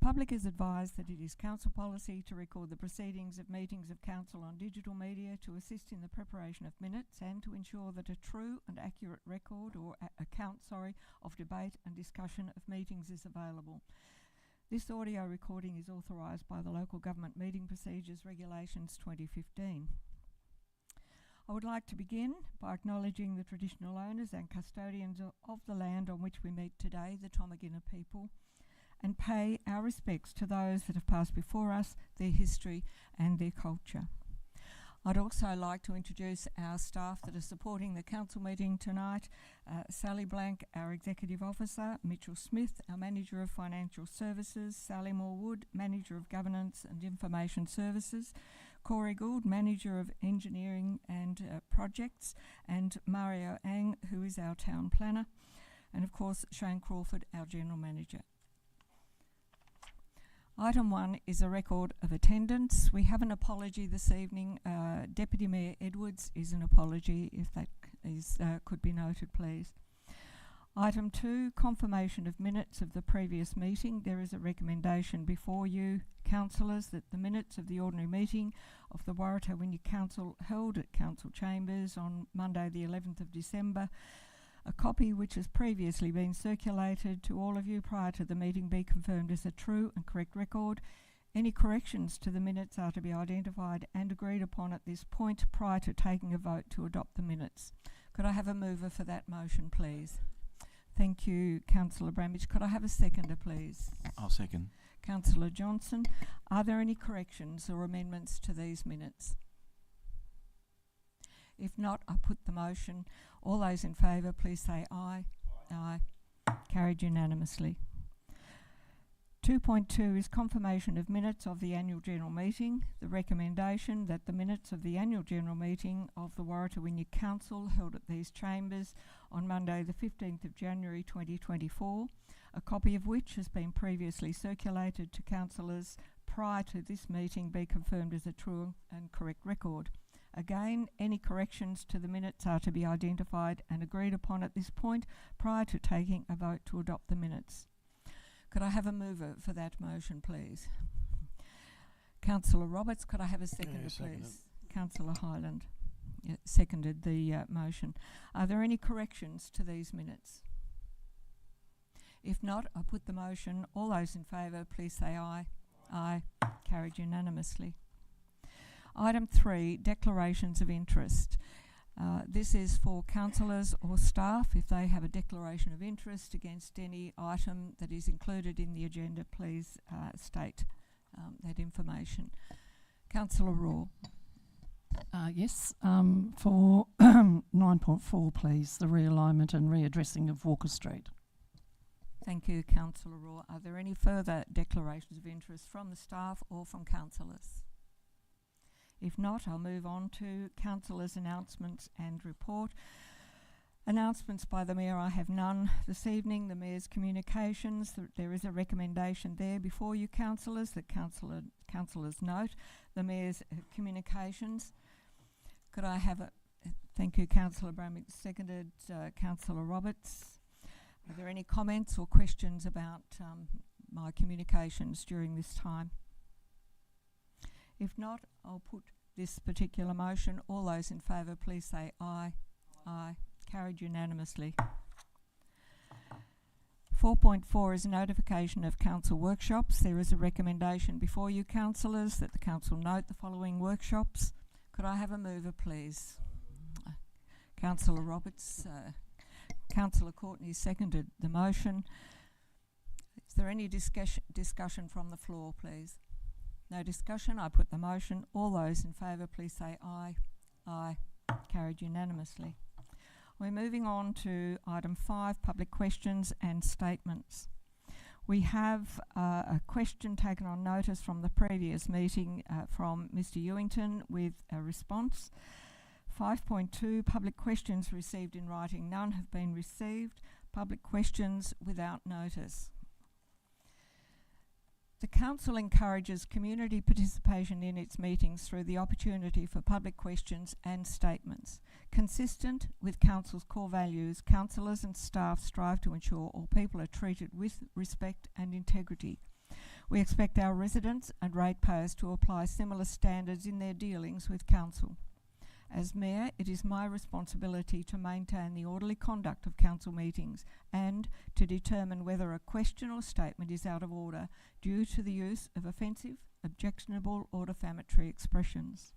public is advised that it is council policy to record the proceedings of meetings of council on digital media to assist in the preparation of minutes and to ensure that a true and accurate record or account of debate and discussion of meetings is available. This audio recording is authorised by the Local Government Meeting Procedures Regulations 2015. I would like to begin by acknowledging the traditional owners and custodians of the land on which we meet today, the Tomagina people, and pay our respects to those that have passed before us, their history and their culture. I'd also like to introduce our staff that are supporting the council meeting tonight. Sally Blank, our Executive Officer, Mitchell Smith, our Manager of Financial Services, Sally Moore-Wood, Manager of Governance and Information Services, Corey Gould, Manager of Engineering and Projects, and Mario Ang, who is our Town Planner, and of course Shane Crawford, our General Manager. Item 1 is a record of attendance. We have an apology this evening. Deputy Mayor Edwards is an apology, if that is could be noted, please. Item 2, confirmation of minutes of the previous meeting. There is a recommendation before you, councillors, that the minutes of the ordinary meeting of the Waratah Wynyard Council held at Council Chambers on Monday the 11th of December, a copy which has previously been circulated to all of you prior to the meeting, be confirmed as a true and correct record. Any corrections to the minutes are to be identified and agreed upon at this point prior to taking a vote to adopt the minutes. Could I have a mover for that motion, please? Thank you, Councillor Bramage. Could I have a seconder, please? I'll second. Councillor Johnson. Are there any corrections or amendments to these minutes? If not, I put the motion. All those in favour, please say aye. Aye. Carried unanimously. 2.2 is confirmation of minutes of the annual general meeting. The recommendation that the minutes of the annual general meeting of the Waratah Wynyard Council held at these chambers on Monday the 15th of January 2024, a copy of which has been previously circulated to councillors prior to this meeting, be confirmed as a true and correct record. Again, any corrections to the minutes are to be identified and agreed upon at this point prior to taking a vote to adopt the minutes. Could I have a mover for that motion, please? Councillor Roberts, could I have a seconder, please? Councillor Hyland seconded the motion. Are there any corrections to these minutes? If not, I put the motion. All those in favour, please say aye. Aye. Carried unanimously. Item 3, declarations of interest. This is for councillors or staff. If they have a declaration of interest against any item that is included in the agenda, please state that information. Councillor Raw. Yes, for 9.4, please, the realignment and readdressing of Walker Street. Thank you, Councillor Raw. Are there any further declarations of interest from the staff or from councillors? If not, I'll move on to councillors' announcements and report. Announcements by the Mayor, I have none this evening. The Mayor's communications, there is a recommendation there before you, councillors, that councillors note the Mayor's communications. Could I have a... Thank you, Councillor Bramage, seconded Councillor Roberts. Are there any comments or questions about my communications during this time? If not, I'll put this particular motion. All those in favour, please say aye. Aye. Carried unanimously. 4.4 is a notification of council workshops. There is a recommendation before you, councillors, that the council note the following workshops. Could I have a mover, please? Councillor Roberts. Councillor Courtney seconded the motion. Is there any discussion from the floor, please? No discussion. I put the motion. All those in favour, please say aye. Aye. Carried unanimously. We're moving on to item 5, public questions and statements. We have a question taken on notice from the previous meeting from Mr Ewington with a response. 5.2, public questions received in writing. None have been received. Public questions without notice. The Council encourages community participation in its meetings through the opportunity for public questions and statements. Consistent with Council's core values, councillors and staff strive to ensure all people are treated with respect and integrity. We expect our residents and ratepayers to apply similar standards in their dealings with council. As Mayor, it is my responsibility to maintain the orderly conduct of council meetings and to determine whether a question or statement is out of order due to the use of offensive, objectionable or defamatory expressions.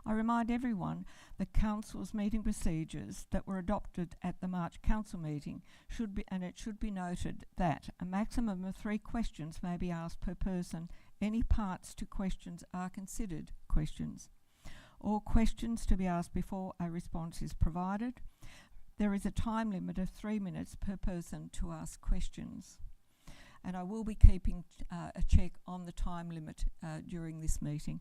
I remind everyone that Council's meeting procedures that were adopted at the March Council meeting should be noted that a maximum of 3 questions may be asked per person. Any parts to questions are considered questions. All questions to be asked before a response is provided. There is a time limit of 3 minutes per person to ask questions. And I will be keeping a check on the time limit during this meeting.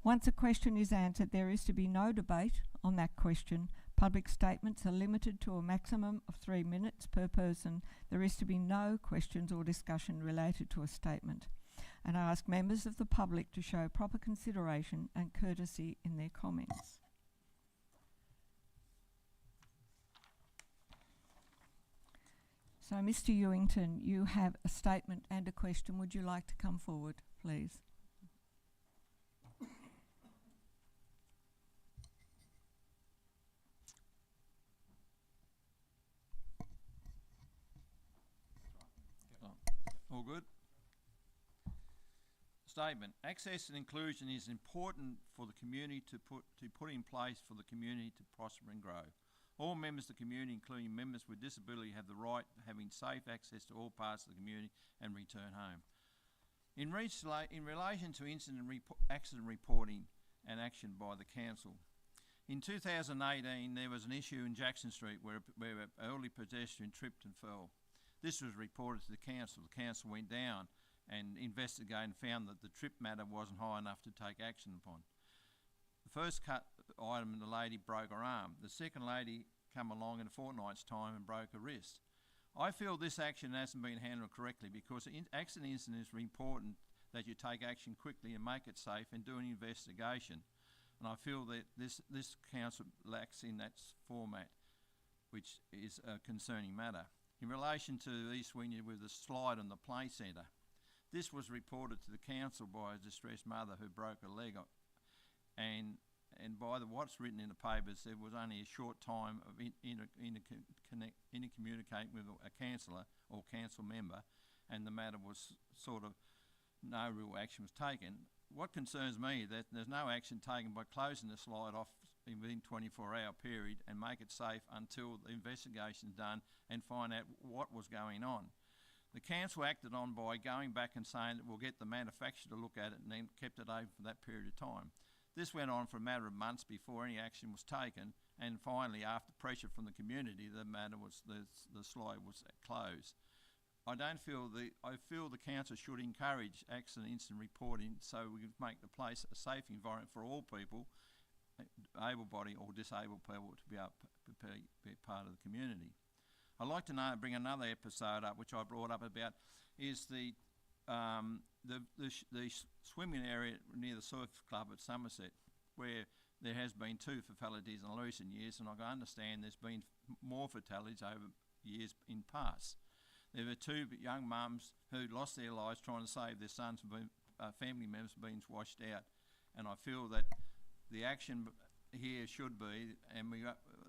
Once a question is answered, there is to be no debate on that question. Public statements are limited to a maximum of 3 minutes per person. There is to be no questions or discussion related to a statement. And I ask members of the public to show proper consideration and courtesy in their comments. So, Mr. Ewington, you have a statement and a question. Would you like to come forward, please? All good? Statement. Access and inclusion is important for the community to put in place for the community to prosper and grow. All members of the community, including members with disability, have the right to having safe access to all parts of the community and return home. In relation to accident reporting and action by the council, in 2018 there was an issue in Jackson Street where an elderly pedestrian tripped and fell. This was reported to the council. The council went down and investigated and found that the trip matter wasn't high enough to take action upon. The first item, the lady broke her arm. The second lady came along in a fortnight's time and broke her wrist. I feel this action hasn't been handled correctly because accident incidents are important that you take action quickly and make it safe and do an investigation. And I feel that this council lacks in that format, which is a concerning matter. In relation to East Wynyard with the slide on the play centre, this was reported to the council by a distressed mother who broke her leg, and by what's written in the papers, there was only a short time of intercommunicating with a councillor or council member, and the matter was sort of no real action was taken. What concerns me is that there's no action taken by closing the slide off within 24-hour period and make it safe until the investigation is done and find out what was going on. The council acted on by going back and saying that we'll get the manufacturer to look at it and then kept it open for that period of time. This went on for a matter of months before any action was taken, and finally, after pressure from the community, the slide was closed. I feel the council should encourage accident incident reporting so we can make the place a safe environment for all people, able-bodied or disabled people, to be part of the community. I'd like to bring another episode up, which I brought up about, is the swimming area near the surf club at Somerset, where there has been 2 fatalities in recent years, and I can understand there's been more fatalities over years in past. There were 2 young mums who lost their lives trying to save their sons from family members being washed out, and I feel that the action here should be, and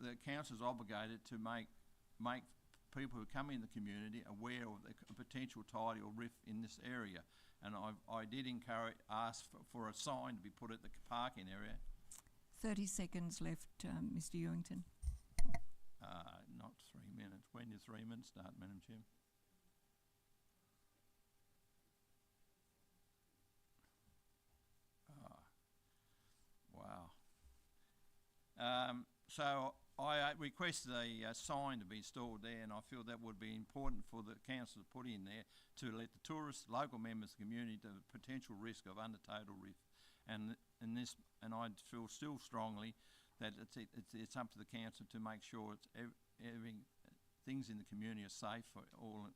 the council is obligated to make people who come in the community aware of the potential tide or rift in this area. And I did ask for a sign to be put at the parking area. 30 seconds left, Mr. Ewington. Not 3 minutes. When does 3 minutes start, Madam Chair? Wow. So I requested a sign to be installed there, and I feel that would be important for the council to put in there to let the tourists, local members of the community, to the potential risk of undertotal rift. And I feel still strongly that it's up to the council to make sure things in the community are safe for all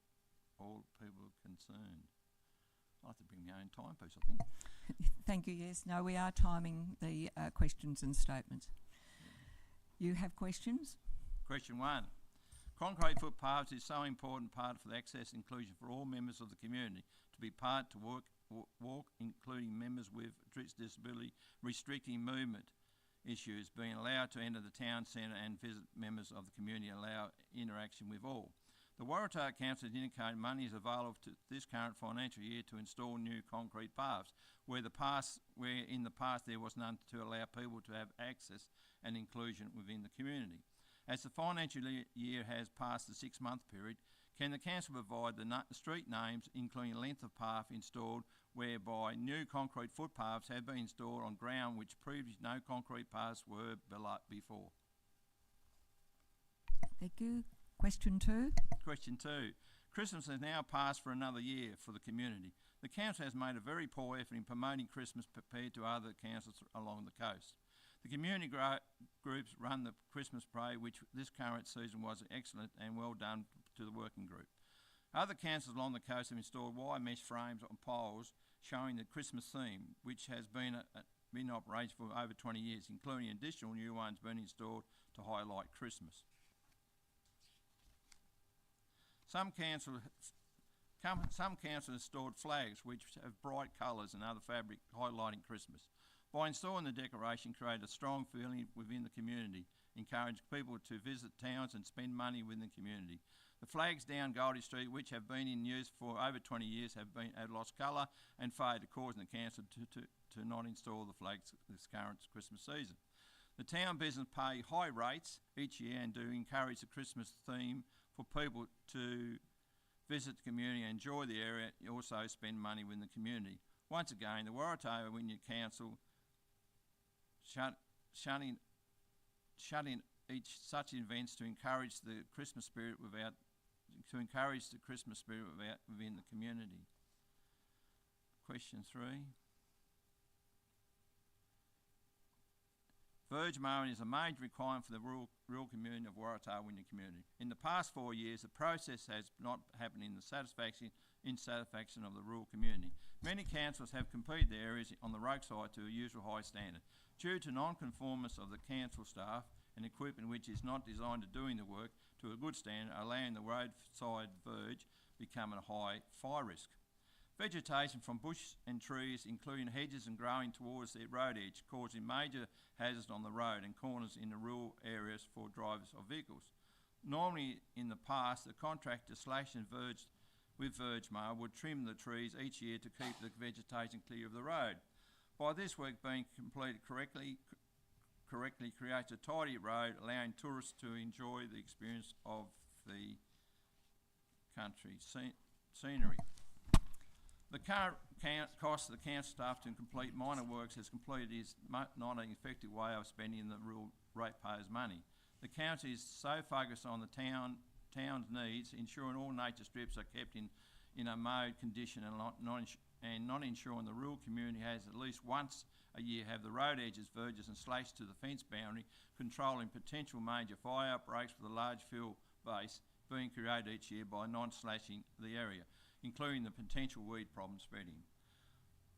people concerned. I have to bring my own timepiece, I think. Thank you. Yes. No, we are timing the questions and statements. You have questions? Question 1. Concrete footpaths is so important part for the access and inclusion for all members of the community to be part to walk, including members with disability, restricting movement issues, being allowed to enter the town centre and visit members of the community, allow interaction with all. The Waratah Council has indicated money is available to this current financial year to install new concrete paths, where in the past there was none to allow people to have access and inclusion within the community. As the financial year has passed the 6-month period, can the council provide the street names, including length of path installed, whereby new concrete footpaths have been installed on ground which previously no concrete paths were before? Thank you. Question 2. Question 2. Christmas has now passed for another year for the community. The council has made a very poor effort in promoting Christmas compared to other councils along the coast. The community groups run the Christmas parade, which this current season was excellent and well done to the working group. Other councils along the coast have installed wire mesh frames on poles showing the Christmas theme, which has been in operation for over 20 years, including additional new ones being installed to highlight Christmas. Some councils installed flags which have bright colours and other fabric highlighting Christmas. By installing the decoration, create a strong feeling within the community, encourage people to visit towns and spend money within the community. The flags down Goldie Street, which have been in use for over 20 years, have lost colour and faded, causing the council to not install the flags this current Christmas season. The town business pay high rates each year and do encourage the Christmas theme for people to visit the community and enjoy the area, also spend money within the community. Once again, the Waratah Wynyard Council shutting each such events to encourage the Christmas spirit within the community. Question 3. Verge mowing is a major requirement for the rural community of Waratah Wynyard community. In the past 4 years, the process has not happened in satisfaction of the rural community. Many councils have completed their areas on the roadside to a usual high standard. Due to non-conformance of the council staff and equipment which is not designed to doing the work to a good standard, allowing the roadside verge become a high fire risk. Vegetation from bush and trees, including hedges and growing towards the road edge, causing major hazards on the road and corners in the rural areas for drivers of vehicles. Normally in the past, the contractor slash and verge with verge mower would trim the trees each year to keep the vegetation clear of the road. By this work being completed correctly creates a tidy road, allowing tourists to enjoy the experience of the country scenery. The current cost of the council staff to complete minor works as completed is not an effective way of spending the rural ratepayers' money. The council is so focused on the town's needs, ensuring all nature strips are kept in a mowed condition and not ensuring the rural community has at least once a year have the road edges, verges and slashed to the fence boundary, controlling potential major fire outbreaks with a large fuel base being created each year by non-slashing the area, including the potential weed problem spreading.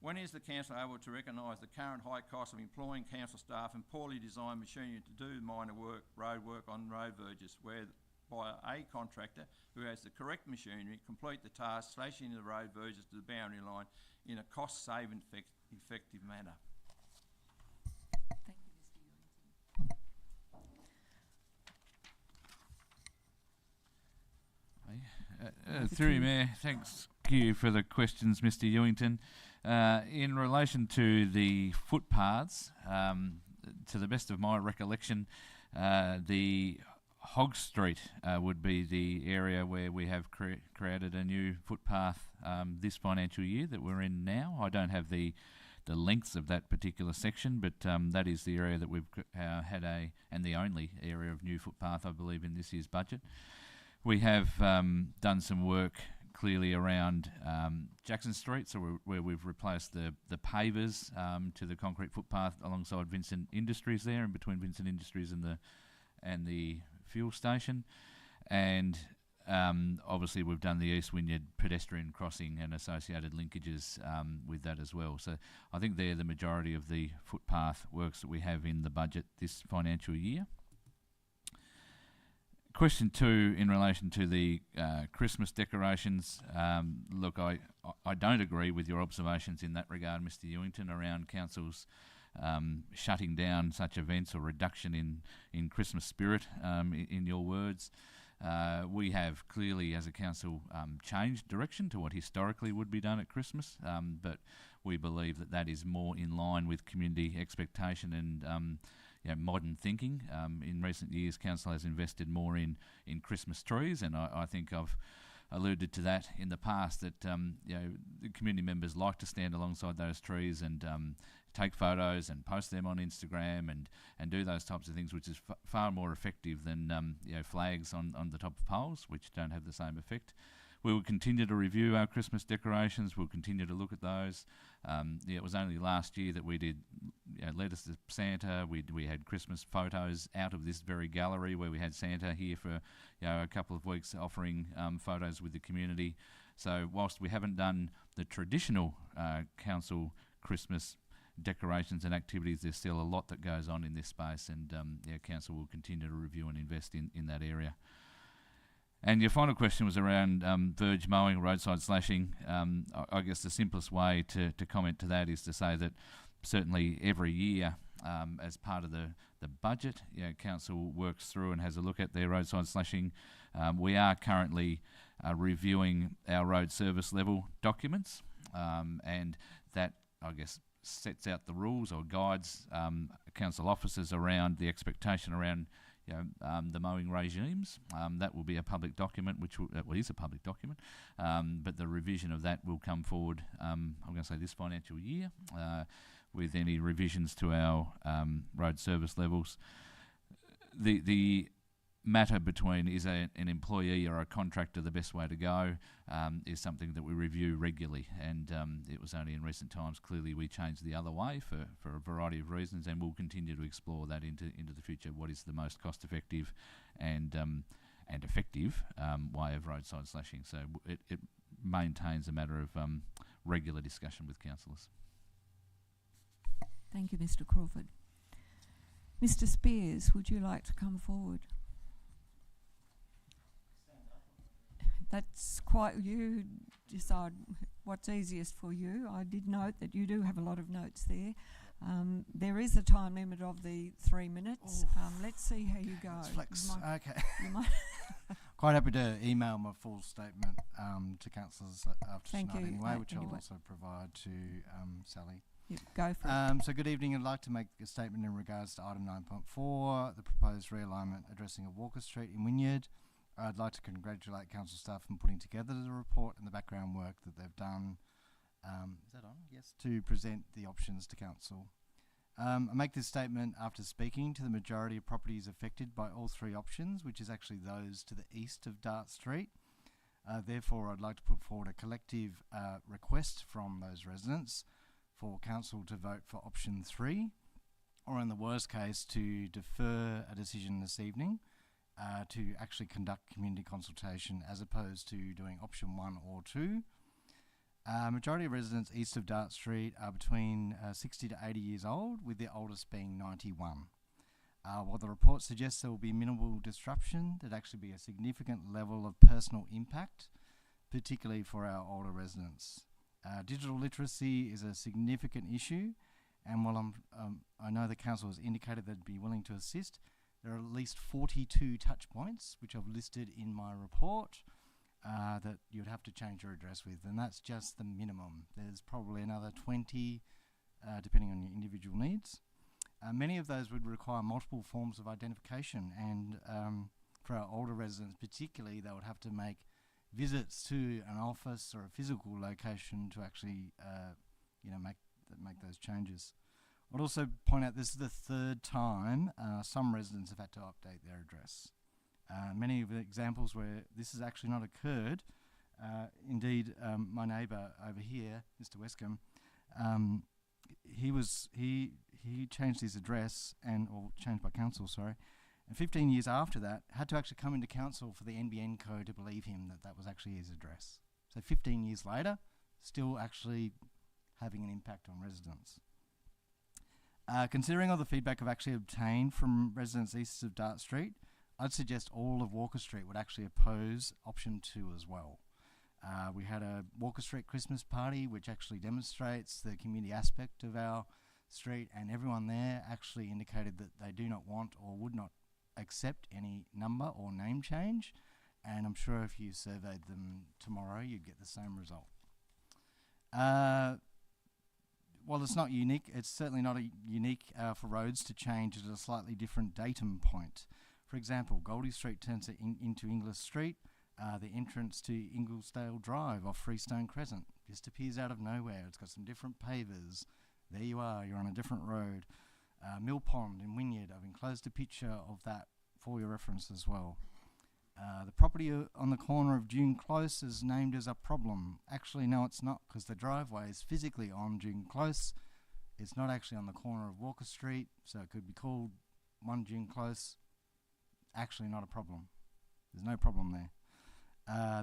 When is the council able to recognise the current high cost of employing council staff and poorly designed machinery to do minor road work on road verges, whereby a contractor who has the correct machinery complete the task slashing the road verges to the boundary line in a cost-saving effective manner? Thank you, Mr. Ewington. Through you, Mayor, thanks you for the questions, Mr. Ewington. In relation to the footpaths, to the best of my recollection, the Hog Street would be the area where we have created a new footpath this financial year that we're in now. I don't have the lengths of that particular section, but that is the area that we've had and the only area of new footpath, I believe, in this year's budget. We have done some work clearly around Jackson Street, so where we've replaced the pavers to the concrete footpath alongside Vincent Industries there, and between Vincent Industries and the fuel station. And obviously we've done the East Wynyard pedestrian crossing and associated linkages with that as well. So I think they're the majority of the footpath works that we have in the budget this financial year. Question 2, in relation to the Christmas decorations, look, I don't agree with your observations in that regard, Mr. Ewington, around councils shutting down such events or reduction in Christmas spirit, in your words. We have clearly, as a council, changed direction to what historically would be done at Christmas, but we believe that that is more in line with community expectation and modern thinking. In recent years, council has invested more in Christmas trees, and I think I've alluded to that in the past, that the community members like to stand alongside those trees and take photos and post them on Instagram and do those types of things, which is far more effective than flags on the top of poles, which don't have the same effect. We will continue to review our Christmas decorations. We'll continue to look at those. It was only last year that we did Letters to Santa. We had Christmas photos out of this very gallery where we had Santa here for a couple of weeks offering photos with the community. So whilst we haven't done the traditional council Christmas decorations and activities, there's still a lot that goes on in this space, and council will continue to review and invest in that area. And your final question was around verge mowing, roadside slashing. I guess the simplest way to comment to that is to say that certainly every year, as part of the budget, council works through and has a look at their roadside slashing. We are currently reviewing our road service level documents, and that, I guess, sets out the rules or guides council officers around the expectation around the mowing regimes. That will be a public document, is a public document, but the revision of that will come forward, I'm going to say this financial year, with any revisions to our road service levels. The matter between is an employee or a contractor the best way to go is something that we review regularly, and it was only in recent times clearly we changed the other way for a variety of reasons, and we'll continue to explore that into the future, what is the most cost effective and effective way of roadside slashing. So it maintains a matter of regular discussion with councillors. Thank you, Mr. Crawford. Mr. Spears, would you like to come forward? That's quite, you decide what's easiest for you. I did note that you do have a lot of notes there. There is a time limit of the 3 minutes. Let's see how you go. Flex. You might Quite happy to email my full statement to councillors after Thank tonight you. anyway, which Anyway. I'll also provide to Sally. Yeah, go for it. So good evening. I'd like to make a statement in regards to item 9.4, the proposed realignment addressing of Walker Street in Wynyard. I'd like to congratulate council staff on putting together the report and the background work that they've done. Is that on? Yes. To present the options to council. I make this statement after speaking to the majority of properties affected by all three options, which is actually those to the east of Dart Street. Therefore, I'd like to put forward a collective request from those residents for council to vote for option 3, or in the worst case, to defer a decision this evening to actually conduct community consultation as opposed to doing option 1 or 2. Majority of residents east of Dart Street are between 60 to 80 years old, with the oldest being 91. While the report suggests there will be minimal disruption, there'd actually be a significant level of personal impact, particularly for our older residents. Digital literacy is a significant issue, and while I know the council has indicated they'd be willing to assist, there are at least 42 touch points, which I've listed in my report, that you'd have to change your address with, and that's just the minimum. There's probably another 20, depending on your individual needs. Many of those would require multiple forms of identification, and for our older residents particularly, they would have to make visits to an office or a physical location to actually make those changes. I'd also point out this is the third time some residents have had to update their address. Many of the examples where this has actually not occurred, indeed my neighbour over here, Mr. Westcombe, he changed his address or changed by council, sorry, and 15 years after that had to actually come into council for the NBN code to believe him that was actually his address. So 15 years later, still actually having an impact on residents. Considering all the feedback I've actually obtained from residents east of Dart Street, I'd suggest all of Walker Street would actually oppose option 2 as well. We had a Walker Street Christmas party, which actually demonstrates the community aspect of our street, and everyone there actually indicated that they do not want or would not accept any number or name change, and I'm sure if you surveyed them tomorrow, you'd get the same result. While it's not unique, it's certainly not unique for roads to change at a slightly different datum point. For example, Goldie Street turns into Inglis Street. The entrance to Inglesdale Drive off Freestone Crescent just appears out of nowhere. It's got some different pavers. There you are, you're on a different road. Mill Pond in Wynyard, I've enclosed a picture of that for your reference as well. The property on the corner of June Close is named as a problem. Actually, no, it's not, because the driveway is physically on June Close. It's not actually on the corner of Walker Street, so it could be called 1 June Close. Actually not a problem. There's no problem there.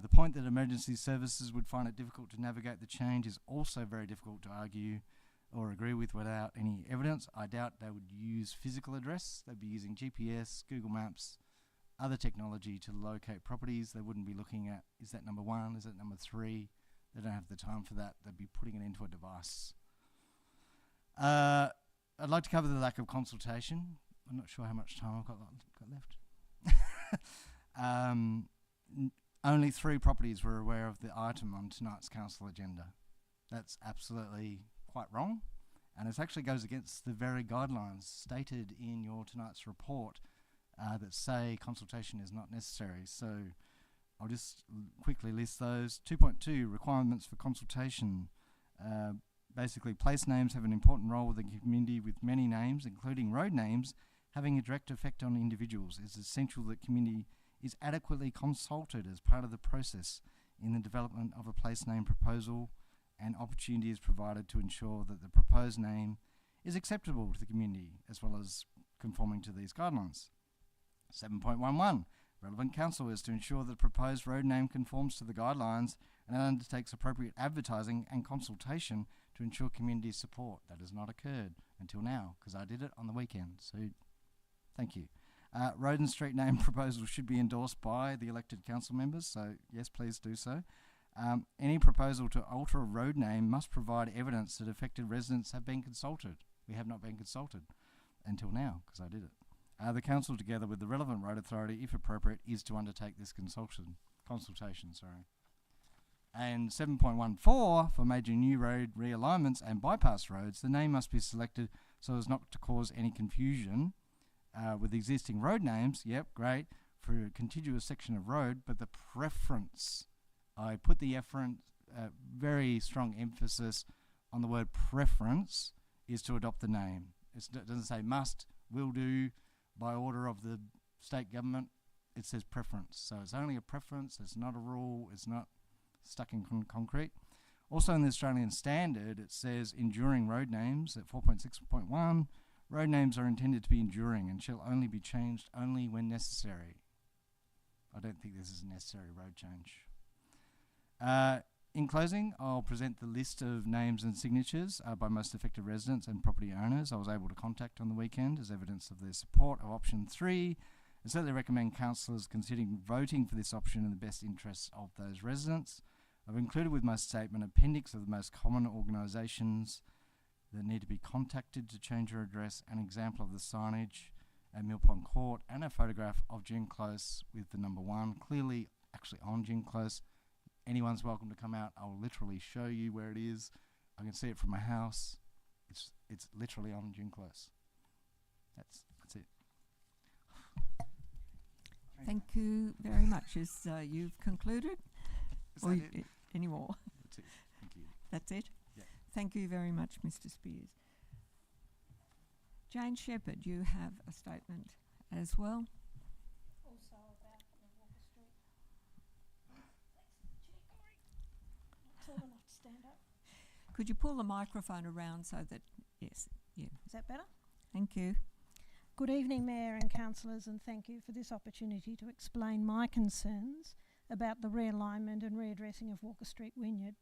The point that emergency services would find it difficult to navigate the change is also very difficult to argue or agree with without any evidence. I doubt they would use physical address. They'd be using GPS, Google Maps, other technology to locate properties. They wouldn't be looking at, is that number 1, is that number 3? They don't have the time for that. They'd be putting it into a device. I'd like to cover the lack of consultation. I'm not sure how much time I've got left. Only 3 properties were aware of the item on tonight's council agenda. That's absolutely quite wrong, and it actually goes against the very guidelines stated in your tonight's report that say consultation is not necessary. So I'll just quickly list those. 2.2, requirements for consultation. Basically, place names have an important role within the community, with many names, including road names, having a direct effect on individuals. It's essential that community is adequately consulted as part of the process in the development of a place name proposal, and opportunity is provided to ensure that the proposed name is acceptable to the community as well as conforming to these guidelines. 7.11, relevant council is to ensure that the proposed road name conforms to the guidelines and undertakes appropriate advertising and consultation to ensure community support. That has not occurred until now, because I did it on the weekend, so thank you. Road and street name proposals should be endorsed by the elected council members, so yes, please do so. Any proposal to alter a road name must provide evidence that affected residents have been consulted. We have not been consulted until now, because I did it. The council, together with the relevant road authority, if appropriate, is to undertake this consultation. And 7.14, for major new road realignments and bypass roads, the name must be selected so as not to cause any confusion with existing road names. Yep, great, for a contiguous section of road, but the preference, I put the very strong emphasis on the word preference, is to adopt the name. It doesn't say must, will do, by order of the state government. It says preference. So it's only a preference, it's not a rule, it's not stuck in concrete. Also in the Australian Standard, it says enduring road names at 4.6.1, road names are intended to be enduring and shall only be changed only when necessary. I don't think this is a necessary road change. In closing, I'll present the list of names and signatures by most affected residents and property owners I was able to contact on the weekend as evidence of their support of option 3. I certainly recommend councillors considering voting for this option in the best interests of those residents. I've included with my statement an appendix of the most common organisations that need to be contacted to change your address, an example of the signage at Mill Pond Court, and a photograph of June Close with the number 1 clearly actually on June Close. Anyone's welcome to come out. I'll literally show you where it is. I can see it from my house. It's literally on June Close. That's it. Thank you very much. As you've concluded, Is that it? Any more? That's it. Thank you. That's it? Yeah. Thank you very much, Mr. Spears. Jane Shepherd, you have a statement as well. Also about Walker Street. Tall enough to stand up. Could you pull the microphone around so that, yes, yeah. Is that better? Thank you. Good evening, Mayor and councillors, and thank you for this opportunity to explain my concerns about the realignment and readdressing of Walker Street Wynyard,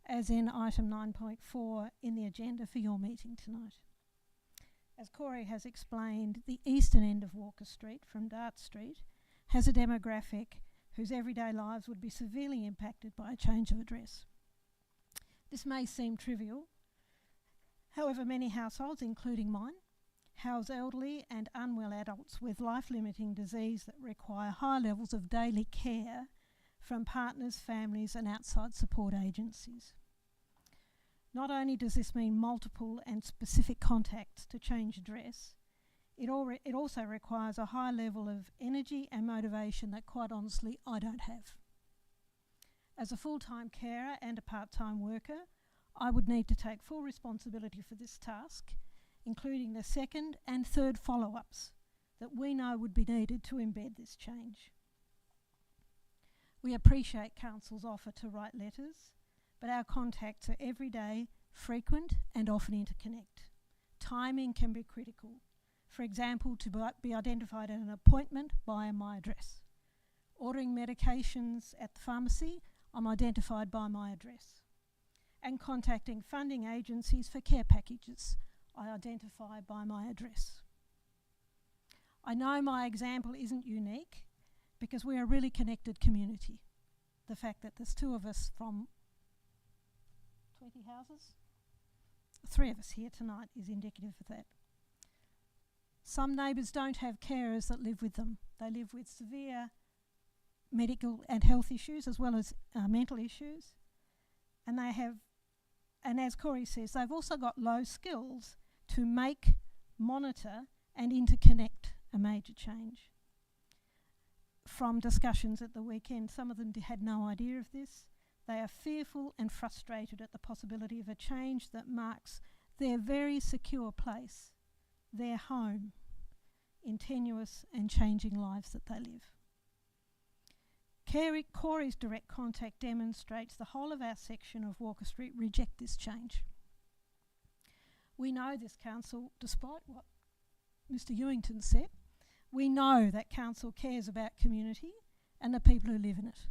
as in item 9.4 in the agenda for your meeting tonight. As Corey has explained, the eastern end of Walker Street from Dart Street has a demographic whose everyday lives would be severely impacted by a change of address. This may seem trivial. However, many households, including mine, house elderly and unwell adults with life-limiting disease that require high levels of daily care from partners, families and outside support agencies. Not only does this mean multiple and specific contacts to change address, it also requires a high level of energy and motivation that, quite honestly, I don't have. As a full-time carer and a part-time worker, I would need to take full responsibility for this task, including the second and third follow-ups that we know would be needed to embed this change. We appreciate Council's offer to write letters, but our contacts are everyday, frequent and often interconnect. Timing can be critical. For example, to be identified at an appointment via my address. Ordering medications at the pharmacy, I'm identified by my address. And contacting funding agencies for care packages, I identify by my address. I know my example isn't unique because we're a really connected community. The fact that there's 2 of us from 20 houses, 3 of us here tonight is indicative of that. Some neighbours don't have carers that live with them. They live with severe medical and health issues as well as mental issues. And they have, and as Corey says, they've also got low skills to make, monitor and interconnect a major change. From discussions at the weekend, some of them had no idea of this. They are fearful and frustrated at the possibility of a change that marks their very secure place, their home, in tenuous and changing lives that they live. Corey's direct contact demonstrates the whole of our section of Walker Street reject this change. We know this council, despite what Mr Ewington said, we know that council cares about community and the people who live in it,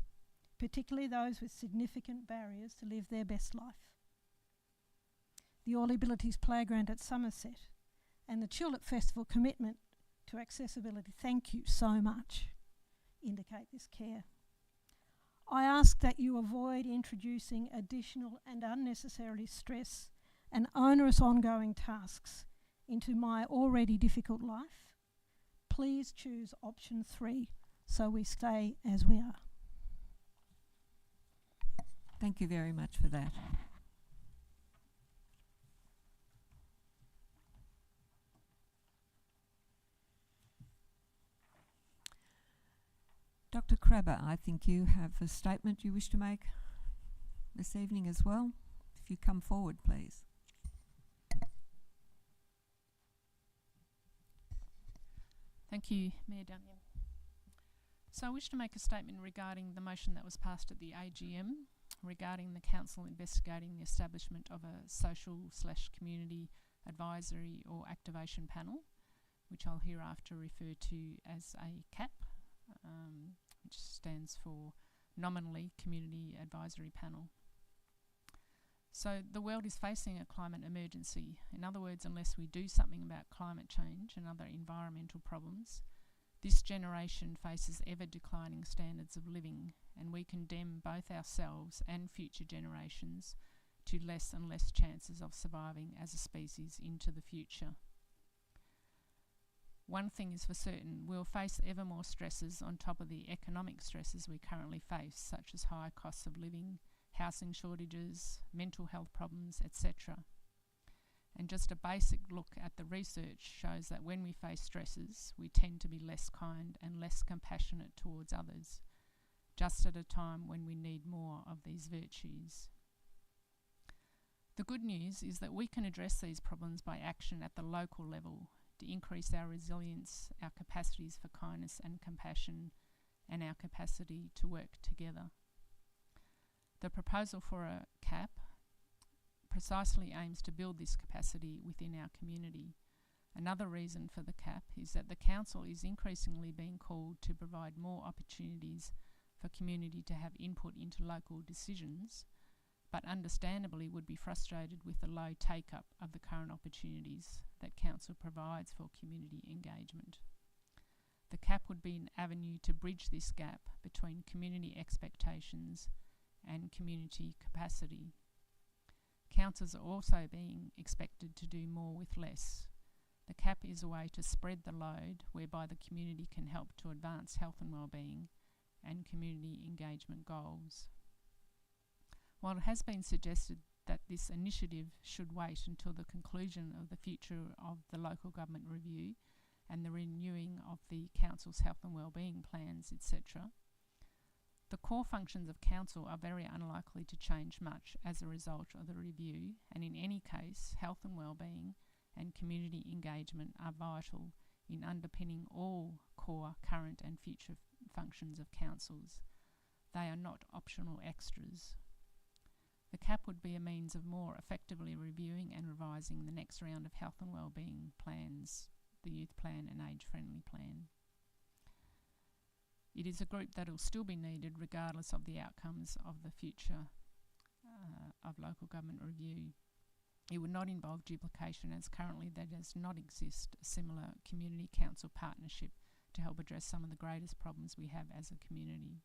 particularly those with significant barriers to live their best life. The All Abilities Playground at Somerset and the Tulip Festival commitment to accessibility, thank you so much, indicate this care. I ask that you avoid introducing additional and unnecessary stress and onerous ongoing tasks into my already difficult life. Please choose option 3 so we stay as we are. Thank you very much for that. Dr. Crabber, I think you have a statement you wish to make this evening as well. If you come forward, please. Thank you, Mayor Dunyan. So I wish to make a statement regarding the motion that was passed at the AGM regarding the council investigating the establishment of a social/community advisory or activation panel, which I'll hereafter refer to as a CAP, which stands for nominally Community Advisory Panel. So the world is facing a climate emergency. In other words, unless we do something about climate change and other environmental problems, this generation faces ever declining standards of living, and we condemn both ourselves and future generations to less and less chances of surviving as a species into the future. One thing is for certain, we'll face ever more stresses on top of the economic stresses we currently face, such as high costs of living, housing shortages, mental health problems, etc. And just a basic look at the research shows that when we face stresses, we tend to be less kind and less compassionate towards others, just at a time when we need more of these virtues. The good news is that we can address these problems by action at the local level to increase our resilience, our capacities for kindness and compassion, and our capacity to work together. The proposal for a CAP precisely aims to build this capacity within our community. Another reason for the CAP is that the council is increasingly being called to provide more opportunities for community to have input into local decisions, but understandably would be frustrated with the low take-up of the current opportunities that council provides for community engagement. The cap would be an avenue to bridge this gap between community expectations and community capacity. Councils are also being expected to do more with less. The cap is a way to spread the load whereby the community can help to advance health and wellbeing and community engagement goals. While it has been suggested that this initiative should wait until the conclusion of the future of the local government review and the renewing of the council's health and wellbeing plans, etc., the core functions of council are very unlikely to change much as a result of the review, and in any case, health and wellbeing and community engagement are vital in underpinning all core current and future functions of councils. They are not optional extras. The cap would be a means of more effectively reviewing and revising the next round of health and wellbeing plans, the youth plan and age-friendly plan. It is a group that will still be needed regardless of the outcomes of the future of local government review. It would not involve duplication, as currently there does not exist a similar community council partnership to help address some of the greatest problems we have as a community.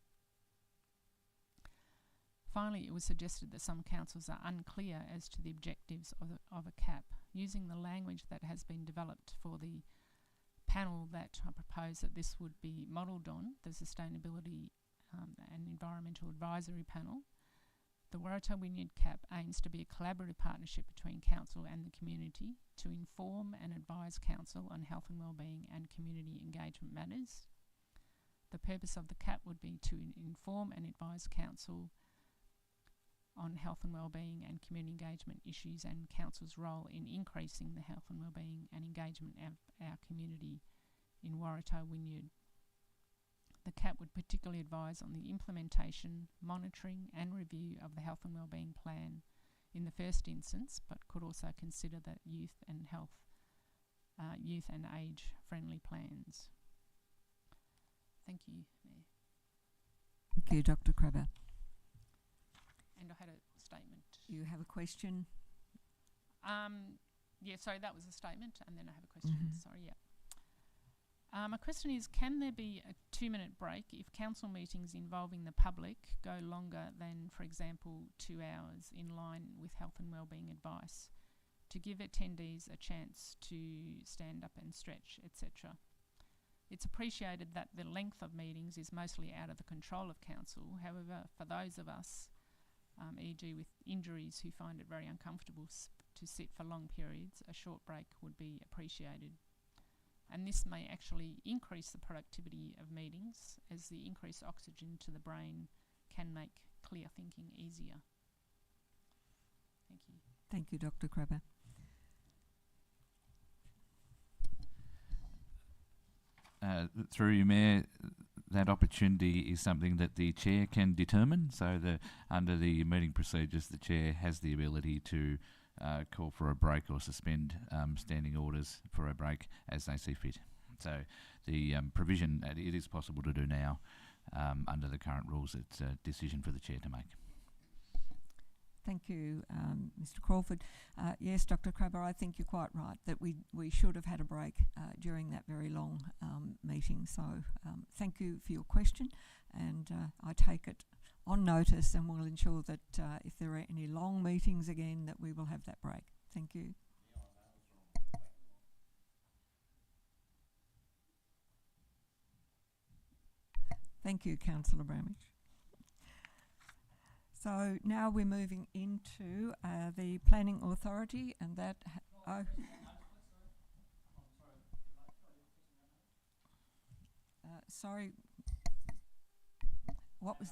Finally, it was suggested that some councils are unclear as to the objectives of a cap. Using the language that has been developed for the panel that I propose that this would be modelled on, the Sustainability and Environmental Advisory Panel, the Waratah Wynyard cap aims to be a collaborative partnership between council and the community to inform and advise council on health and wellbeing and community engagement matters. The purpose of the cap would be to inform and advise council on health and wellbeing and community engagement issues and council's role in increasing the health and wellbeing and engagement of our community in Waratah Wynyard. The CAP would particularly advise on the implementation, monitoring and review of the health and wellbeing plan in the first instance, but could also consider the youth and age-friendly plans. Thank you, Mayor. Thank you, Dr. Crabber. And I had a statement. You have a question? Yeah, sorry, that was a statement, and then I have a question. Sorry, yeah. My question is, can there be a 2-minute break if council meetings involving the public go longer than, for example, 2 hours, in line with health and wellbeing advice, to give attendees a chance to stand up and stretch, etc.? It's appreciated that the length of meetings is mostly out of the control of council. However, for those of us, e.g. with injuries, who find it very uncomfortable to sit for long periods, a short break would be appreciated. And this may actually increase the productivity of meetings, as the increased oxygen to the brain can make clear thinking easier. Thank you. Thank you, Dr. Crabber. Through you, Mayor, that opportunity is something that the Chair can determine. So under the meeting procedures, the Chair has the ability to call for a break or suspend standing orders for a break as they see fit. So the provision, it is possible to do now under the current rules. It's a decision for the Chair to make. Thank you, Mr. Crawford. Yes, Dr. Crabber, I think you're quite right that we should have had a break during that very long meeting. So thank you for your question, and I take it on notice, and we'll ensure that if there are any long meetings again, that we will have that break. Thank you. Thank you, Councillor Bramage. So now we're moving into the Planning Authority, and that sorry, what was?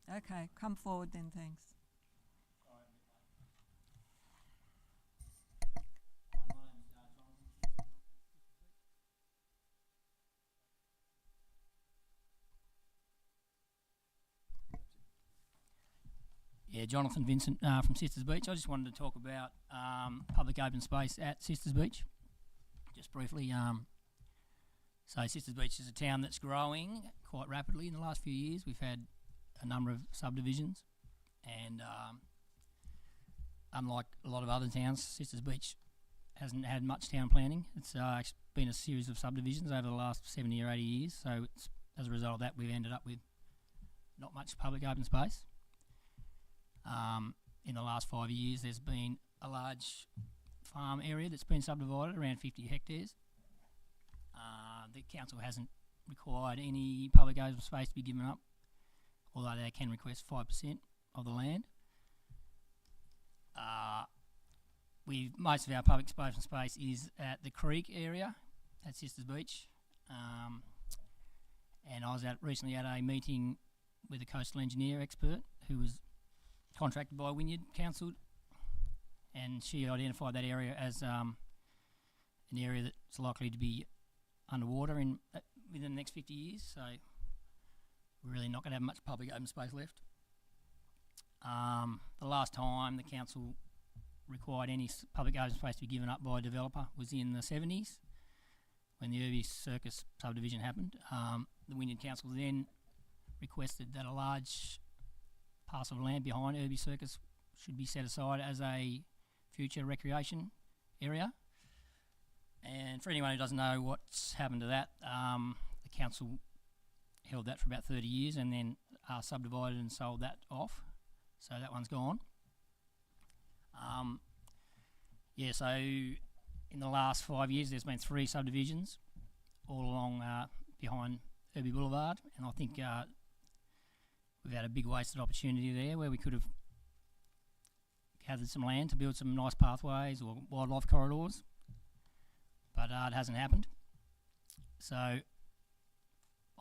Okay, come forward then, thanks. Yeah, Jonathan Vincent from Sisters Beach. I just wanted to talk about public open space at Sisters Beach. Just briefly, so Sisters Beach is a town that's growing quite rapidly in the last few years. We've had a number of subdivisions, and unlike a lot of other towns, Sisters Beach hasn't had much town planning. It's been a series of subdivisions over the last 70 or 80 years, so it's, as a result of that, we've ended up with not much public open space. In the last 5 years, there's been a large farm area that's been subdivided, around 50 hectares. The council hasn't required any public open space to be given up, although they can request 5% of the land. Most of our public open space is at the creek area at Sisters Beach, and I was recently at a meeting with a coastal engineer expert who was contracted by Wynyard Council, and she identified that area as an area that's likely to be underwater within the next 50 years, so we're really not going to have much public open space left. The last time the council required any public open space to be given up by a developer was in the 70s, when the Irby Circus subdivision happened. The Wynyard Council then requested that a large parcel of land behind Irby Circus should be set aside as a future recreation area. And for anyone who doesn't know what's happened to that, the council held that for about 30 years and then subdivided and sold that off. So that one's gone. So in the last 5 years, there's been 3 subdivisions all along behind Irby Boulevard, and I think we've had a big wasted opportunity there where we could have gathered some land to build some nice pathways or wildlife corridors, but it hasn't happened. So I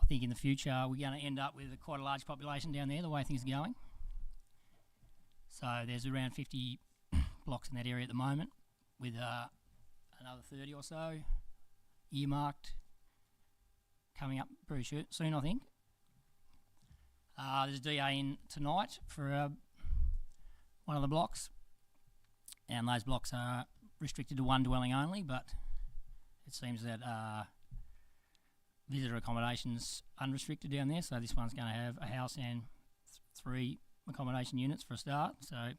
think in the future we're going to end up with quite a large population down there, the way things are going. So there's around 50 blocks in that area at the moment, with another 30 or so earmarked coming up very soon, I think. There's a DA in tonight for one of the blocks, and those blocks are restricted to one dwelling only, but it seems that visitor accommodation's unrestricted down there, so this one's going to have a house and 3 accommodation units for a start. So if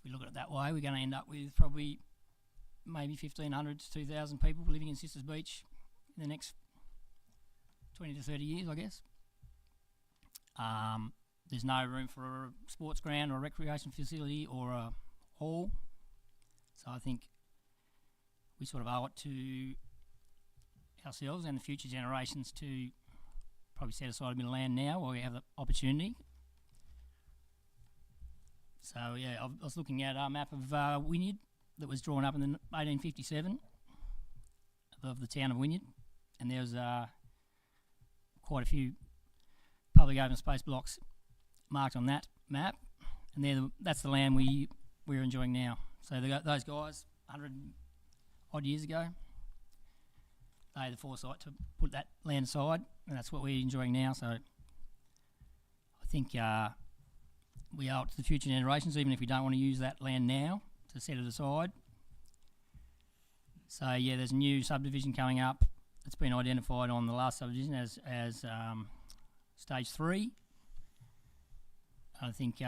we look at it that way, we're going to end up with probably maybe 1,500 to 2,000 people living in Sisters Beach in the next 20 to 30 years, I guess. There's no room for a sports ground or a recreation facility or a hall, so I think we sort of owe it to ourselves and the future generations to probably set aside a bit of land now while we have the opportunity. So yeah, I was looking at a map of Wynyard that was drawn up in 1857 of the town of Wynyard, and there was quite a few public open space blocks marked on that map, and that's the land we're enjoying now. So those guys, 100 odd years ago, they had the foresight to put that land aside, and that's what we're enjoying now. So I think we owe it to the future generations, even if we don't want to use that land now, to set it aside. So yeah, there's a new subdivision coming up. It's been identified on the last subdivision as stage 3. I think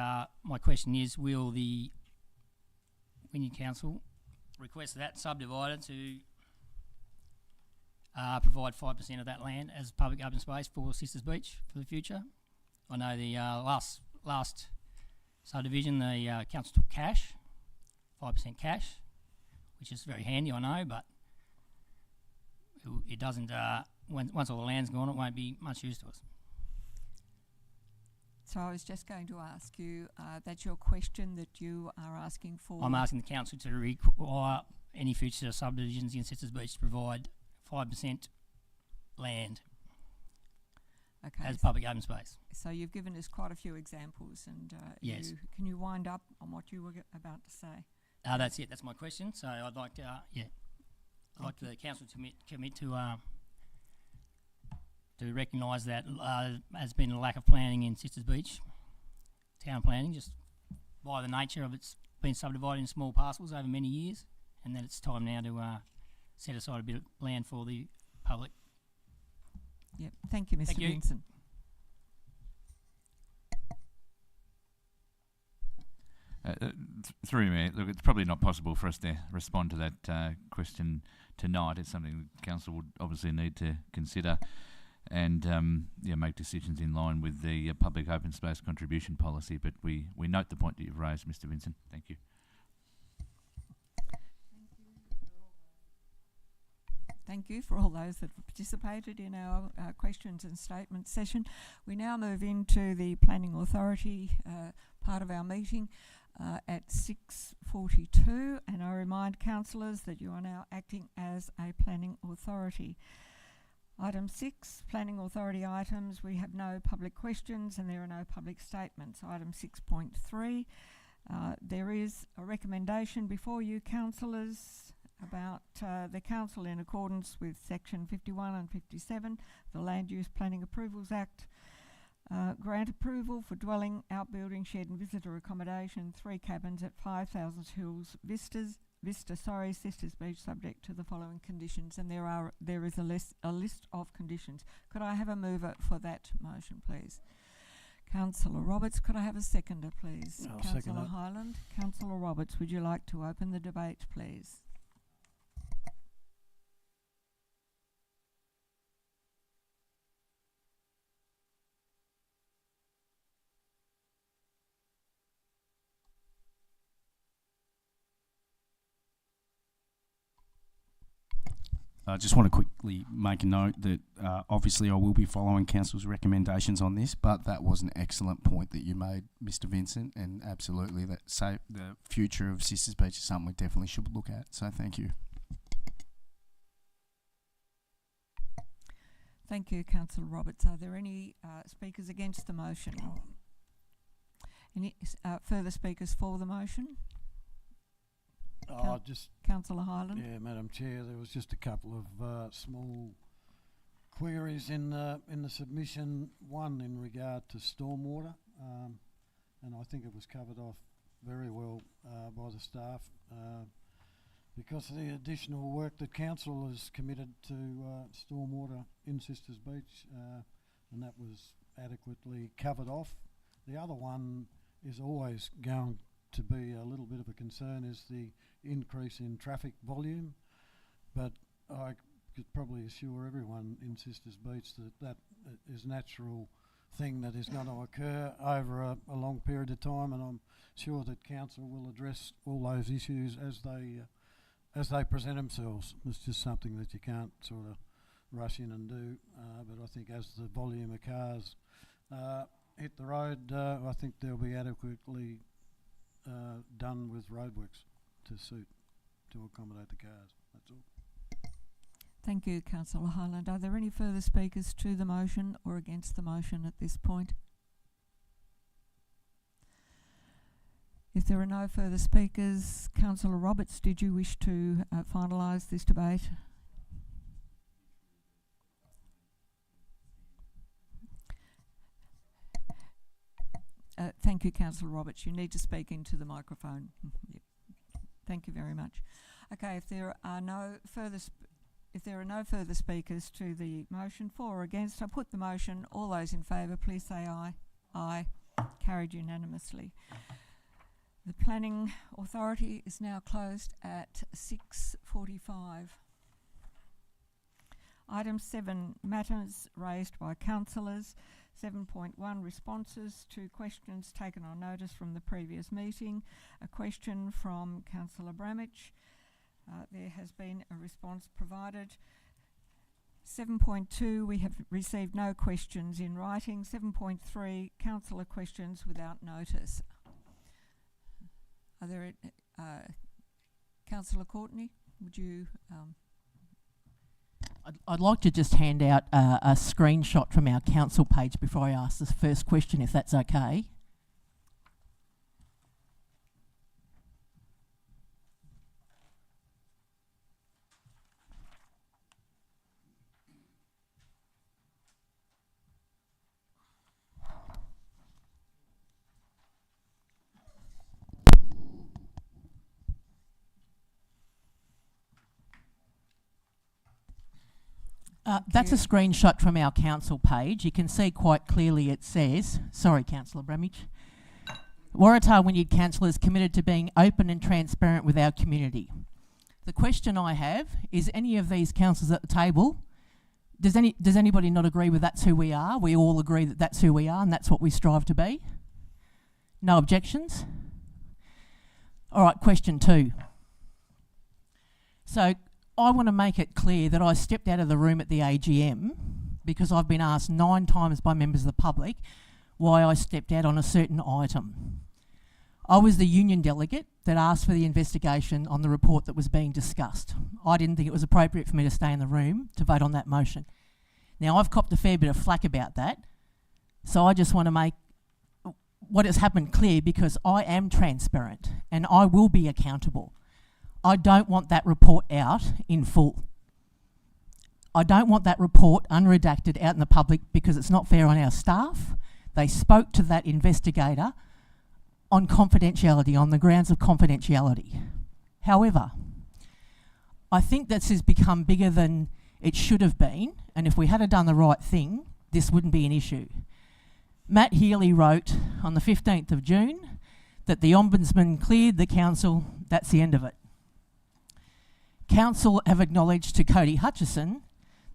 my question is, will the Wynyard Council request that subdivider to provide 5% of that land as public open space for Sisters Beach for the future? I know the last subdivision, the council took cash, 5% cash, which is very handy, I know, but it doesn't, once all the land's gone, it won't be much use to us. So I was just going to ask you, that's your question that you are asking for? I'm asking the council to require any future subdivisions in Sisters Beach to provide 5% land as public open space. So you've given us quite a few examples, and yes. Can you wind up on what you were about to say? That's it. That's my question. So I'd like to, I'd like the council to commit to recognise that has been a lack of planning in Sisters Beach, town planning, just by the nature of it's been subdivided in small parcels over many years, and that it's time now to set aside a bit of land for the public. Yep. Thank you, Mr. Vincent. Through me, look, it's probably not possible for us to respond to that question tonight. It's something the council would obviously need to consider and make decisions in line with the public open space contribution policy. But we note the point that you've raised, Mr. Vincent. Thank you. Thank you for all those that have participated in our questions and statements session. We now move into the Planning Authority part of our meeting at 6:42, and I remind councillors that you are now acting as a Planning Authority. Item 6, Planning Authority items. We have no public questions and there are no public statements. Item 6.3, there is a recommendation before you, councillors, about the council, in accordance with section 51 and 57, the Land Use Planning Approvals Act, grant approval for dwelling, outbuilding, shed and visitor accommodation, 3 cabins at 5,000 Hills Sisters Beach, subject to the following conditions, and there is a list of conditions. Could I have a mover for that motion, please? Councillor Roberts. Could I have a seconder, please? I'll second Councillor it. Highland. Councillor Roberts, would you like to open the debate, please? I just want to quickly make a note that obviously I will be following Council's recommendations on this, but that was an excellent point that you made, Mr. Vincent, and absolutely the future of Sisters Beach is something we definitely should look at. So thank you. Thank you, Councillor Roberts. Are there any speakers against the motion? Any further speakers for the motion? Councillor Highland. Yeah, Madam Chair, there was just a couple of small queries in the submission. One in regard to stormwater, and I think it was covered off very well by the staff because of the additional work that council has committed to stormwater in Sisters Beach, and that was adequately covered off. The other one is always going to be a little bit of a concern, is the increase in traffic volume, but I could probably assure everyone in Sisters Beach that is a natural thing that is going to occur over a long period of time, and I'm sure that council will address all those issues as they present themselves. It's just something that you can't sort of rush in and do, but I think as the volume of cars hit the road, I think they'll be adequately done with roadworks to accommodate the cars. That's all. Thank you, Councillor Highland. Are there any further speakers to the motion or against the motion at this point? If there are no further speakers, Councillor Roberts, did you wish to finalise this debate? Thank you, Councillor Roberts. You need to speak into the microphone. Yep. Thank you very much. Okay, if there are no further speakers to the motion, for or against, I put the motion. All those in favour, please say aye. Aye. Carried unanimously. The Planning Authority is now closed at 6:45. Item 7, matters raised by councillors. 7.1, responses to questions taken on notice from the previous meeting. A question from Councillor Bramich. There has been a response provided. 7.2, we have received no questions in writing. 7.3, councillor questions without notice. Are there, Councillor Courtney, would you... I'd like to just hand out a screenshot from our council page before I ask the first question, if that's okay. That's a screenshot from our council page. You can see quite clearly it says, sorry, Councillor Bramich, Waratah Wynyard Council is committed to being open and transparent with our community. The question I have is, any of these councillors at the table, does anybody not agree with that's who we are? We all agree that that's who we are and that's what we strive to be? No objections? All right, question 2. So I want to make it clear that I stepped out of the room at the AGM because I've been asked 9 times by members of the public why I stepped out on a certain item. I was the union delegate that asked for the investigation on the report that was being discussed. I didn't think it was appropriate for me to stay in the room to vote on that motion. Now, I've copped a fair bit of flack about that, so I just want to make what has happened clear, because I am transparent and I will be accountable. I don't want that report out in full. I don't want that report unredacted out in the public because it's not fair on our staff. They spoke to that investigator on confidentiality, on the grounds of confidentiality. However, I think this has become bigger than it should have been, and if we had done the right thing, this wouldn't be an issue. Matt Healy wrote on the 15th of June that the Ombudsman cleared the council, that's the end of it. Council have acknowledged to Cody Hutchison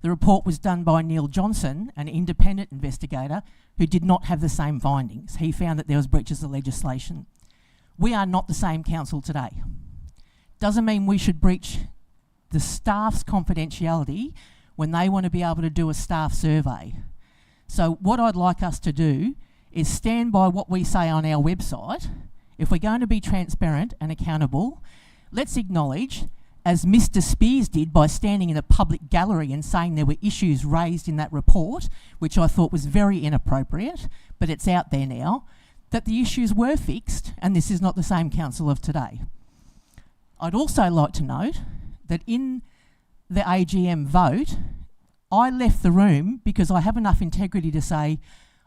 the report was done by Neil Johnson, an independent investigator who did not have the same findings. He found that there was breaches of legislation. We are not the same council today. Doesn't mean we should breach the staff's confidentiality when they want to be able to do a staff survey. So what I'd like us to do is stand by what we say on our website. If we're going to be transparent and accountable, let's acknowledge, as Mr. Spears did by standing in a public gallery and saying there were issues raised in that report, which I thought was very inappropriate, but it's out there now, that the issues were fixed and this is not the same council of today. I'd also like to note that in the AGM vote, I left the room because I have enough integrity to say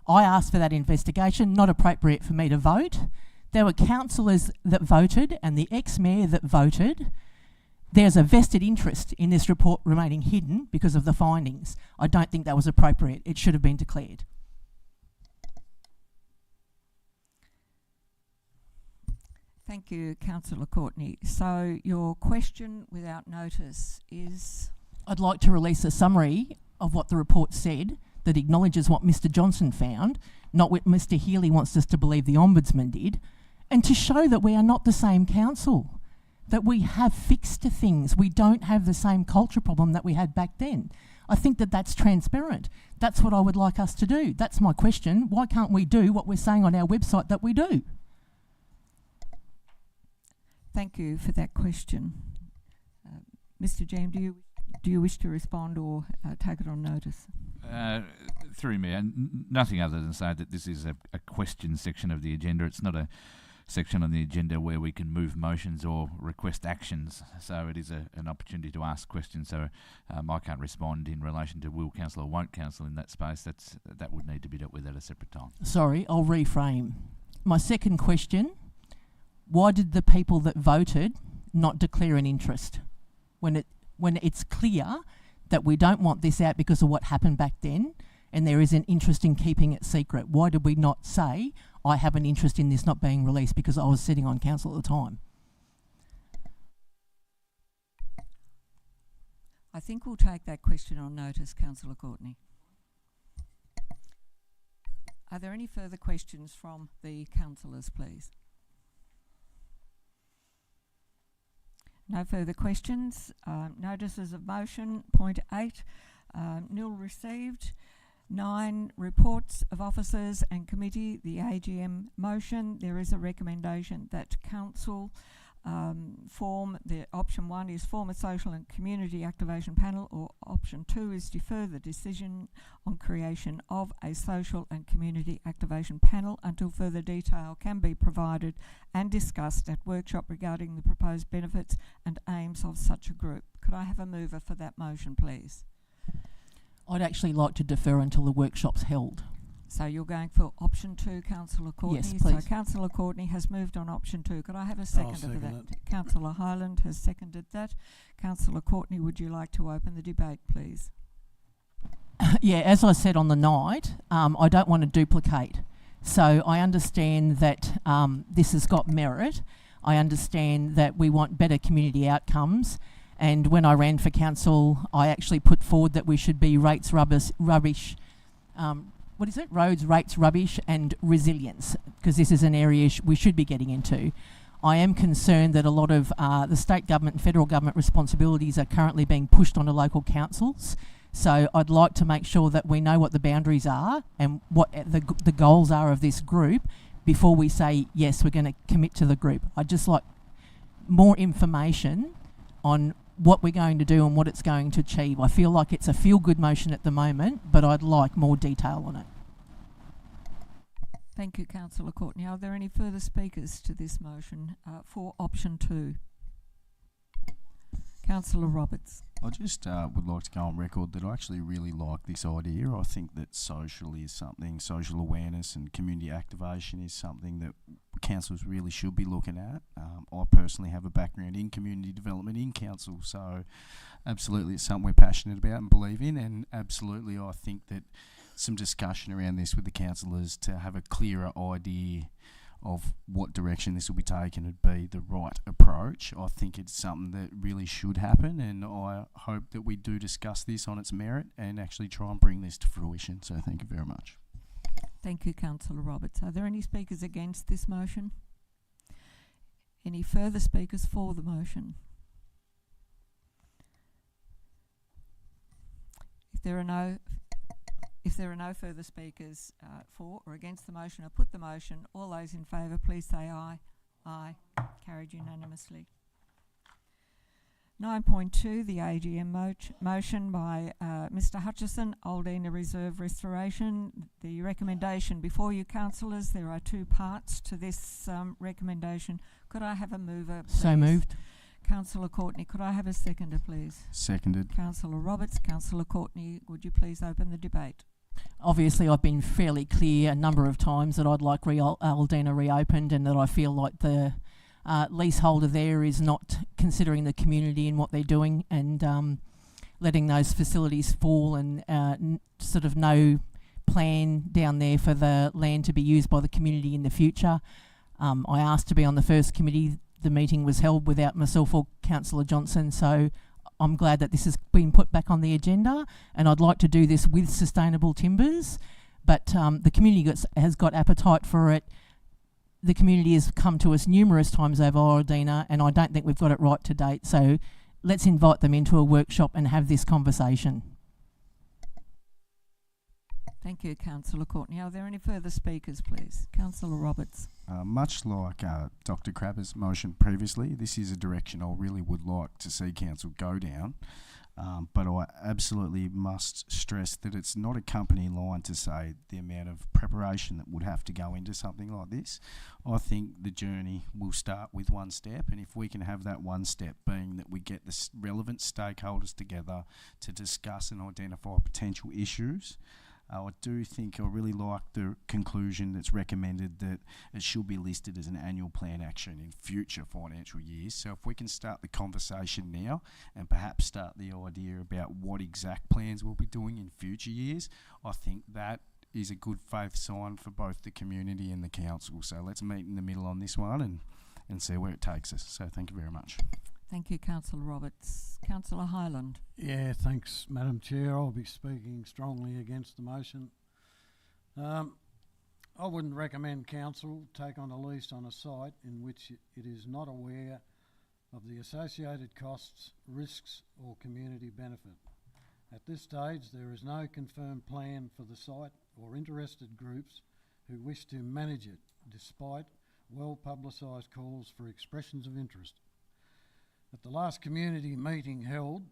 I asked for that investigation, not appropriate for me to vote. There were councillors that voted and the ex-mayor that voted. There's a vested interest in this report remaining hidden because of the findings. I don't think that was appropriate. It should have been declared. Thank you, Councillor Courtney. So your question without notice is? I'd like to release a summary of what the report said that acknowledges what Mr. Johnson found, not what Mr. Healy wants us to believe the Ombudsman did, and to show that we are not the same council, that we have fixed things. We don't have the same culture problem that we had back then. I think that that's transparent. That's what I would like us to do. That's my question. Why can't we do what we're saying on our website that we do? Thank you for that question. Mr. James, do you wish to respond or take it on notice? Through me, nothing other than say that this is a question section of the agenda. It's not a section on the agenda where we can move motions or request actions. So it is an opportunity to ask questions. So I can't respond in relation to will council or won't council in that space. That would need to be dealt with at a separate time. Sorry, I'll reframe. My second question, why did the people that voted not declare an interest when it's clear that we don't want this out because of what happened back then and there is an interest in keeping it secret? Why did we not say, I have an interest in this not being released because I was sitting on council at the time? I think we'll take that question on notice, Councillor Courtney. Are there any further questions from the councillors, please? No further questions. Notices of motion, point 8. Nil received. 9 reports of officers and committee. The AGM motion. There is a recommendation that council form, the option 1 is form a social and community activation panel, or option 2 is defer the decision on creation of a social and community activation panel until further detail can be provided and discussed at workshop regarding the proposed benefits and aims of such a group. Could I have a mover for that motion, please? I'd actually like to defer until the workshop's held. So you're going for option 2, Councillor Courtney? Yes, please. So Councillor Courtney has moved on option 2. Could I have a seconder for that? Councillor Hyland has seconded that. Councillor Courtney, would you like to open the debate, please? Yeah, as I said on the night, I don't want to duplicate So I understand that this has got merit. I understand that we want better community outcomes. And when I ran for council, I actually put forward that we should be roads, rates, rubbish and resilience, because this is an area we should be getting into. I am concerned that a lot of the state government and federal government responsibilities are currently being pushed onto local councils. So I'd like to make sure that we know what the boundaries are and what the goals are of this group before we say, yes, we're going to commit to the group. I'd just like more information on what we're going to do and what it's going to achieve. I feel like it's a feel-good motion at the moment, but I'd like more detail on it. Thank you, Councillor Courtney. Are there any further speakers to this motion for option 2? Councillor Roberts. I just would like to go on record that I actually really like this idea. I think that social awareness and community activation is something that councils really should be looking at. I personally have a background in community development in council, so absolutely it's something we're passionate about and believe in, and absolutely I think that some discussion around this with the councillors to have a clearer idea of what direction this will be taken would be the right approach. I think it's something that really should happen, and I hope that we do discuss this on its merit and actually try and bring this to fruition. So thank you very much. Thank you, Councillor Roberts. Are there any speakers against this motion? Any further speakers for the motion? If there are no further speakers for or against the motion, I put the motion. All those in favour, please say aye. Aye. Carried unanimously. 9.2, the AGM motion by Mr Hutchison, Aldina Reserve Restoration. The recommendation before you, councillors, there are 2 parts to this recommendation. Could I have a mover, please? So moved. Councillor Courtney, could I have a seconder, please? Seconded. Councillor Roberts. Councillor Courtney, would you please open the debate? Obviously, I've been fairly clear a number of times that I'd like Aldina reopened, and that I feel like the leaseholder there is not considering the community and what they're doing, and letting those facilities fall, and sort of no plan down there for the land to be used by the community in the future. I asked to be on the first committee. The meeting was held without myself or Councillor Johnson, so I'm glad that this has been put back on the agenda, and I'd like to do this with sustainable timbers, but the community has got appetite for it. The community has come to us numerous times over Aldina, and I don't think we've got it right to date, so let's invite them into a workshop and have this conversation. Thank you, Councillor Courtney. Are there any further speakers, please? Councillor Roberts. Much like Dr Crabber's motion previously, this is a direction I really would like to see council go down, but I absolutely must stress that it's not a company line to say the amount of preparation that would have to go into something like this. I think the journey will start with one step, and if we can have that one step being that we get the relevant stakeholders together to discuss and identify potential issues, I do think I really like the conclusion that's recommended that it should be listed as an annual plan action in future financial years. So if we can start the conversation now and perhaps start the idea about what exact plans we'll be doing in future years, I think that is a good faith sign for both the community and the council. So let's meet in the middle on this one and see where it takes us. So thank you very much. Thank you, Councillor Roberts. Councillor Hyland. Yeah, thanks, Madam Chair. I'll be speaking strongly against the motion. I wouldn't recommend council take on a lease on a site in which it is not aware of the associated costs, risks or community benefit. At this stage, there is no confirmed plan for the site or interested groups who wish to manage it, despite well-publicised calls for expressions of interest. At the last community meeting held,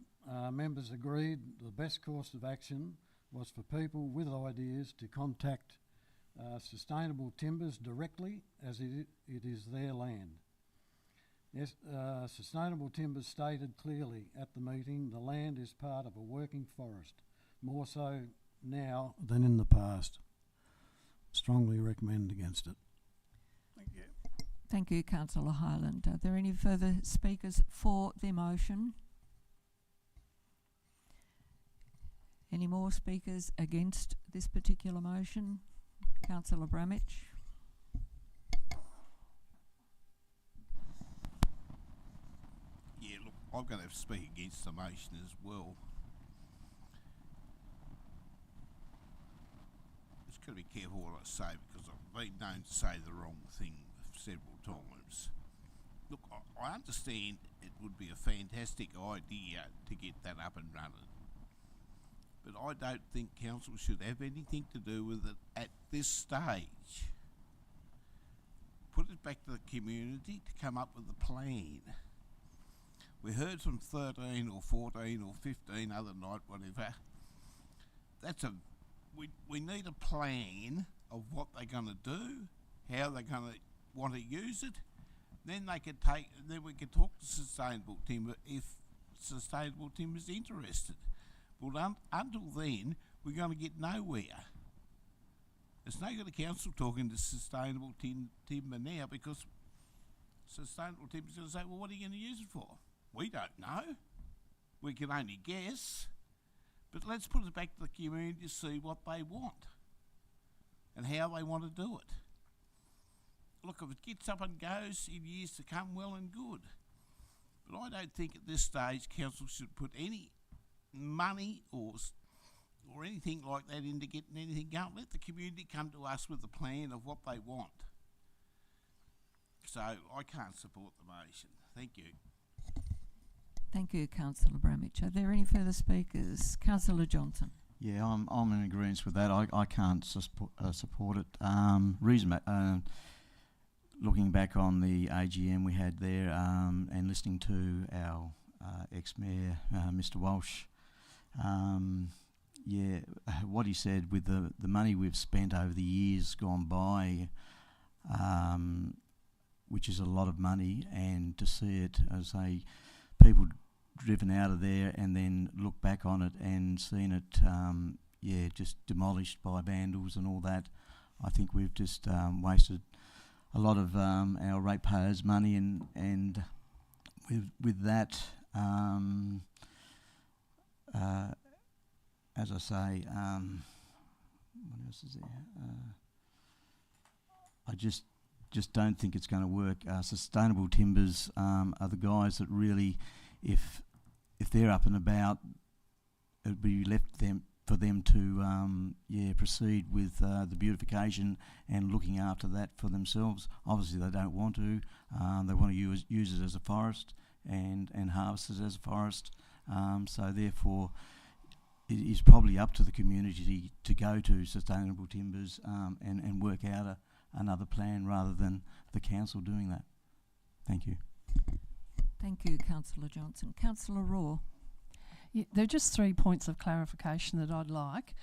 members agreed the best course of action was for people with ideas to contact Sustainable Timbers directly, as it is their land. Yes, Sustainable Timbers stated clearly at the meeting the land is part of a working forest, more so now than in the past. Strongly recommend against it. Thank you. Thank you, Councillor Hyland. Are there any further speakers for the motion? Any more speakers against this particular motion? Councillor Bramich. Yeah, look, I'm going to speak against the motion as well. Just got to be careful what I say, because I've been known to say the wrong thing several times. Look, I understand it would be a fantastic idea to get that up and running, but I don't think council should have anything to do with it at this stage. Put it back to the community to come up with a plan. We heard from 13 or 14 or 15 other night, whatever. We need a plan of what they're going to do, how they're going to want to use it. Then we could talk to Sustainable Timber if Sustainable Timber's interested. But until then, we're going to get nowhere. There's no good of council talking to Sustainable Timber now, because Sustainable Timber's going to say, well, what are you going to use it for? We don't know. We can only guess. But let's put it back to the community to see what they want and how they want to do it. Look, if it gets up and goes in years to come, well and good. But I don't think at this stage council should put any money or anything like that into getting anything going. Let the community come to us with a plan of what they want. So I can't support the motion. Thank you. Thank you, Councillor Bramich. Are there any further speakers? Councillor Johnson. Yeah, I'm in agreement with that. I can't support it. Looking back on the AGM we had there and listening to our ex-mayor, Mr Walsh, what he said with the money we've spent over the years gone by, which is a lot of money, and to see it as people driven out of there and then look back on it and seen it just demolished by vandals and all that, I think we've just wasted a lot of our ratepayers' money, and with that, as I say, what else is there? I just don't think it's going to work. Sustainable Timbers are the guys that really, if they're up and about, it'd be left for them to proceed with the beautification and looking after that for themselves. Obviously they don't want to. They want to use it as a forest and harvest it as a forest. So therefore it is probably up to the community to go to Sustainable Timbers and work out another plan rather than the council doing that. Thank you. Thank you, Councillor Johnson. Councillor Raw. Yeah, there are just 3 points of clarification that I'd like,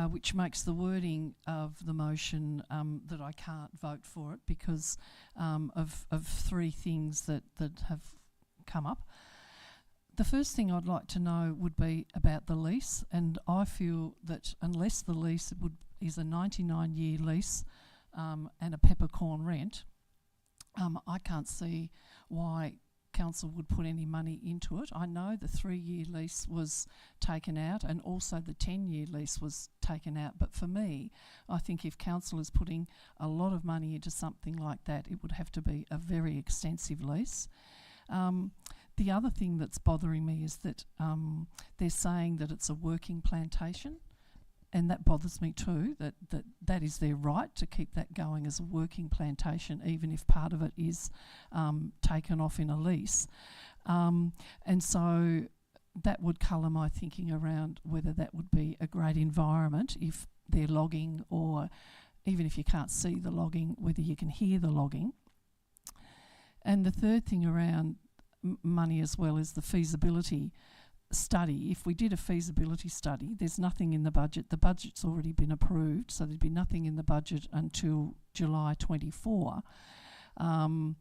which makes the wording of the motion that I can't vote for it because of 3 things that have come up. The first thing I'd like to know would be about the lease, and I feel that unless the lease is a 99-year lease and a peppercorn rent, I can't see why council would put any money into it. I know the 3-year lease was taken out and also the 10-year lease was taken out, but for me, I think if council is putting a lot of money into something like that, it would have to be a very extensive lease. The other thing that's bothering me is that they're saying that it's a working plantation, and that bothers me too, that is their right to keep that going as a working plantation, even if part of it is taken off in a lease. And so that would colour my thinking around whether that would be a great environment if they're logging, or even if you can't see the logging, whether you can hear the logging. And the third thing around money as well is the feasibility study. If we did a feasibility study, there's nothing in the budget. The budget's already been approved, so there'd be nothing in the budget until July 24. And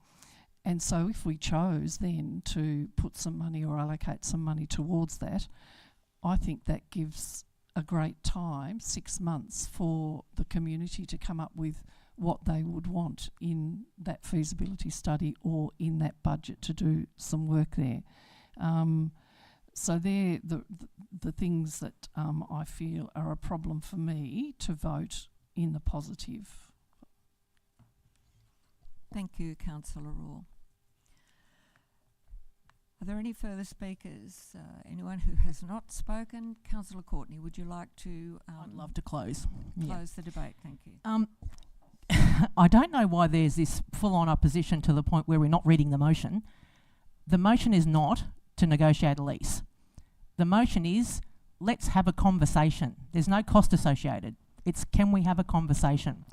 so if we chose then to put some money or allocate some money towards that, I think that gives a great time, 6 months, for the community to come up with what they would want in that feasibility study or in that budget to do some work there. So they're the things that I feel are a problem for me to vote in the positive. Thank you, Councillor Raw. Are there any further speakers? Anyone who has not spoken? Councillor Courtney, would you like to... I'd love to close. Close the debate, thank you. I don't know why there's this full-on opposition to the point where we're not reading the motion. The motion is not to negotiate a lease. The motion is, let's have a conversation. There's no cost associated. It's, can we have a conversation?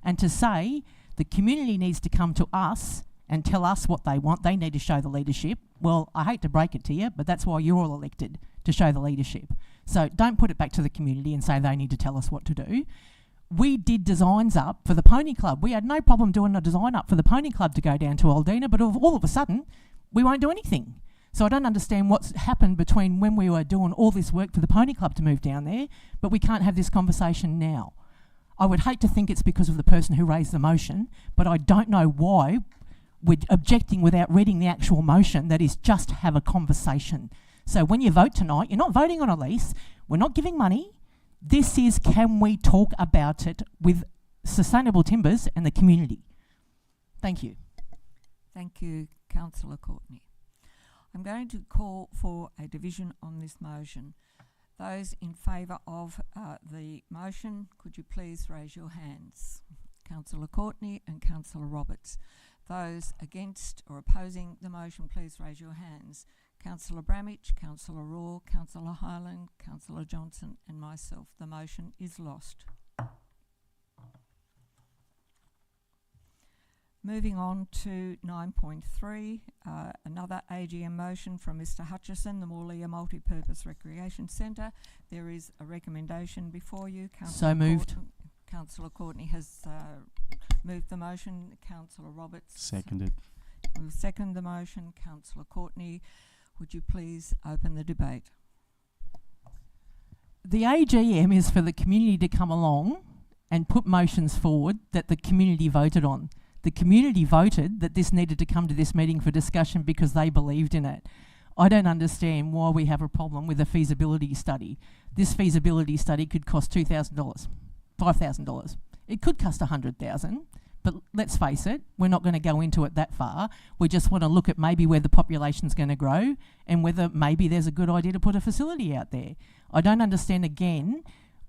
And to say the community needs to come to us and tell us what they want, they need to show the leadership. Well, I hate to break it to you, but that's why you're all elected, to show the leadership. So don't put it back to the community and say they need to tell us what to do. We did designs up for the Pony Club. We had no problem doing a design up for the Pony Club to go down to Aldina, but all of a sudden, we won't do anything. So I don't understand what's happened between when we were doing all this work for the Pony Club to move down there, but we can't have this conversation now. I would hate to think it's because of the person who raised the motion, but I don't know why we're objecting without reading the actual motion, that is just have a conversation. So when you vote tonight, you're not voting on a lease, we're not giving money. This is, can we talk about it with Sustainable Timbers and the community? Thank you. Thank you, Councillor Courtney. I'm going to call for a division on this motion. Those in favour of the motion, could you please raise your hands? Councillor Courtney and Councillor Roberts. Those against or opposing the motion, please raise your hands. Councillor Bramich, Councillor Raw, Councillor Hyland, Councillor Johnson and myself. The motion is lost. Moving on to 9.3, another AGM motion from Mr Hutchison, the Morley Multipurpose Recreation Centre. There is a recommendation before you. So moved. Councillor Courtney has moved the motion. Councillor Roberts. Seconded. Will second the motion. Councillor Courtney, would you please open the debate? The AGM is for the community to come along and put motions forward that the community voted on. The community voted that this needed to come to this meeting for discussion because they believed in it. I don't understand why we have a problem with a feasibility study. This feasibility study could cost $2,000, $5,000. It could cost $100,000, but let's face it, we're not going to go into it that far. We just want to look at maybe where the population's going to grow and whether maybe there's a good idea to put a facility out there. I don't understand, again,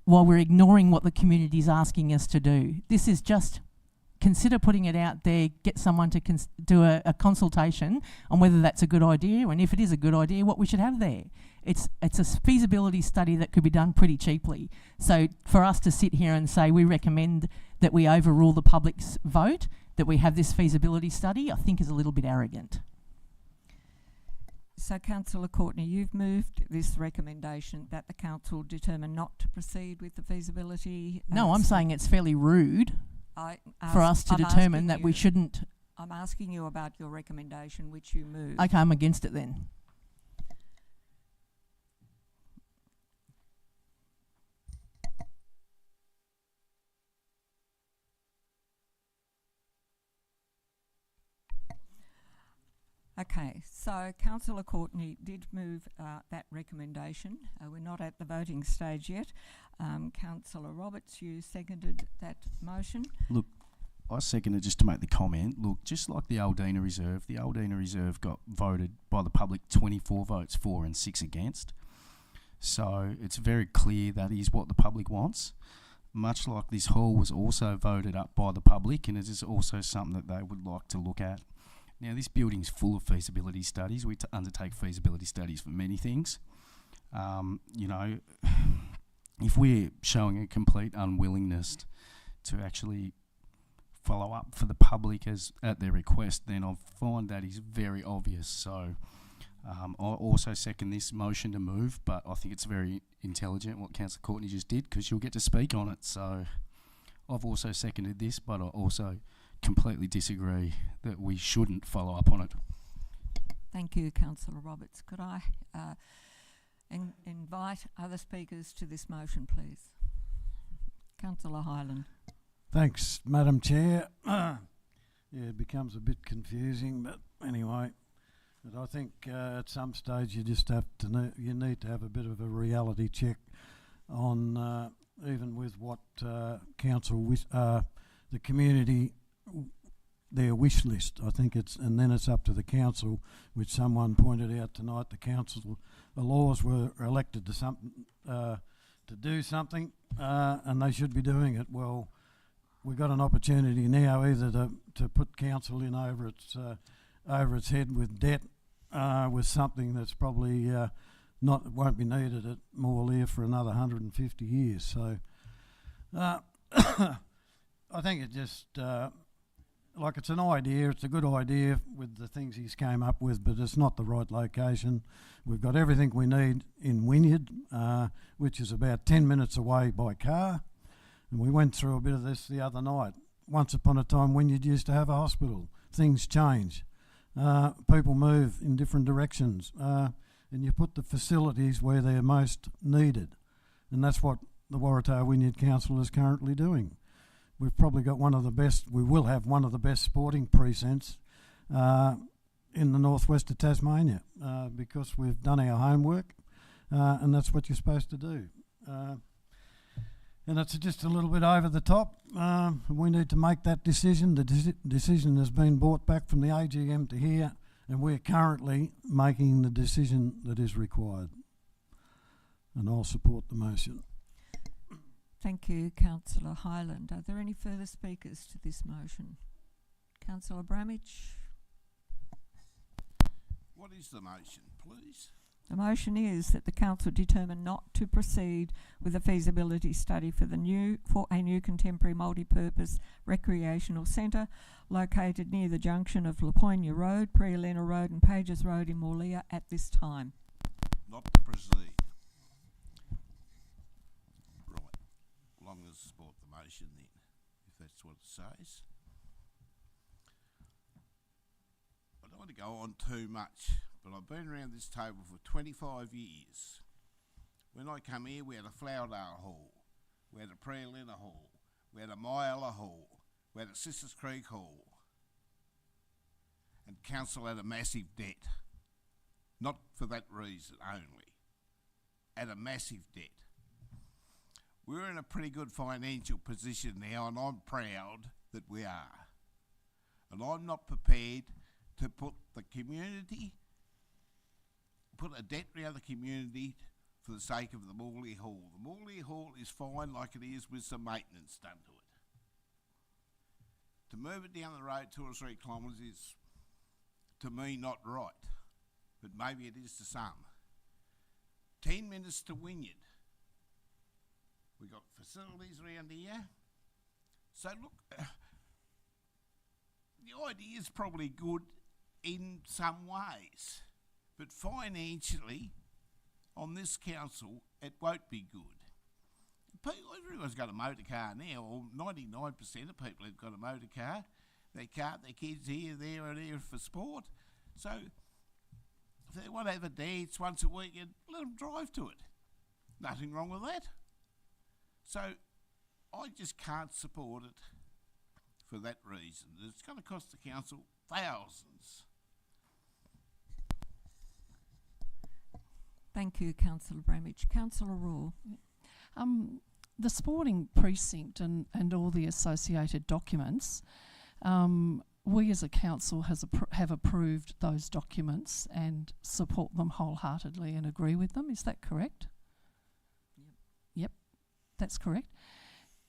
why we're ignoring what the community's asking us to do. This is just... consider putting it out there, get someone to do a consultation on whether that's a good idea, and if it is a good idea, what we should have there. It's a feasibility study that could be done pretty cheaply. So for us to sit here and say we recommend that we overrule the public's vote, that we have this feasibility study, I think is a little bit arrogant. So Councillor Courtney, you've moved this recommendation that the council determine not to proceed with the feasibility. No, I'm saying it's fairly rude for us to determine that we shouldn't. I'm asking you about your recommendation, which you moved. Okay, I'm against it then. Okay, so Councillor Courtney did move that recommendation. We're not at the voting stage yet. Councillor Roberts, you seconded that motion. Look, I seconded just to make the comment. Look, just like the Aldina Reserve got voted by the public 24 votes for and 6 against. So it's very clear that is what the public wants. Much like this hall was also voted up by the public, and it is also something that they would like to look at. Now, this building's full of feasibility studies. We undertake feasibility studies for many things. You know, if we're showing a complete unwillingness to actually follow up for the public as at their request, then I find that is very obvious. So I also second this motion to move, but I think it's very intelligent what Councillor Courtney just did, because you'll get to speak on it. So I've also seconded this, but I also completely disagree that we shouldn't follow up on it. Thank you, Councillor Roberts. Could I invite other speakers to this motion, please? Councillor Hyland. Thanks, Madam Chair. Yeah, it becomes a bit confusing, but anyway, But I think at some stage you just have to you need to have a bit of a reality check on even with what council the community their wish list. I think and then it's up to the council, which someone pointed out tonight. The laws were elected to do something, and they should be doing it. Well, we've got an opportunity now either to put council in over its head with debt, with something that's probably won't be needed at Morley for another 150 years. So I think it just it's an idea. It's a good idea with the things he's came up with, but it's not the right location. We've got everything we need in Wynyard, which is about 10 minutes away by car. And we went through a bit of this the other night. Once upon a time, Wynyard used to have a hospital. Things change. People move in different directions. And you put the facilities where they're most needed. And that's what the Waratah Wynyard Council is currently doing. We've probably got we will have one of the best sporting precincts in the northwest of Tasmania because we've done our homework and that's what you're supposed to do. And it's just a little bit over the top. We need to make that decision. The decision has been brought back from the AGM to here, and we're currently making the decision that is required. And I'll support the motion. Thank you, Councillor Hyland. Are there any further speakers to this motion? Councillor Bramage. What is the motion, please? The motion is that the council determine not to proceed with a feasibility study for a new contemporary multi-purpose recreational centre located near the junction of Laponia Road, Prialena Road and Pages Road in Morley at this time. Not to proceed. Right. Well, I'm going to support the motion then, if that's what it says. I don't want to go on too much, but I've been around this table for 25 years. When I come here, we had a Flowerdale Hall, we had a Prialena Hall, we had a Myella Hall, we had a Sisters Creek Hall. And council had a massive debt. Not for that reason only. Had a massive debt. We're in a pretty good financial position now, and I'm proud that we are. And I'm not prepared to put the community, put a debt around the community for the sake of the Morley Hall. The Morley Hall is fine like it is with some maintenance done to it. To move it down the road 2 or 3 kilometres is, to me, not right. But maybe it is to some. 10 minutes to Wynyard. We got facilities around here. So look, the idea is probably good in some ways, but financially, on this council, it won't be good. Everyone's got a motor car now, or 99% of people have got a motor car. They cart their kids here, there and there for sport. So if they want to have a dance once a week, let them drive to it. Nothing wrong with that. So I just can't support it for that reason. It's going to cost the council thousands. Thank you, Councillor Bramage. Councillor Raw. The sporting precinct and all the associated documents, we as a council have approved those documents and support them wholeheartedly and agree with them. Is that correct? Yep, that's correct.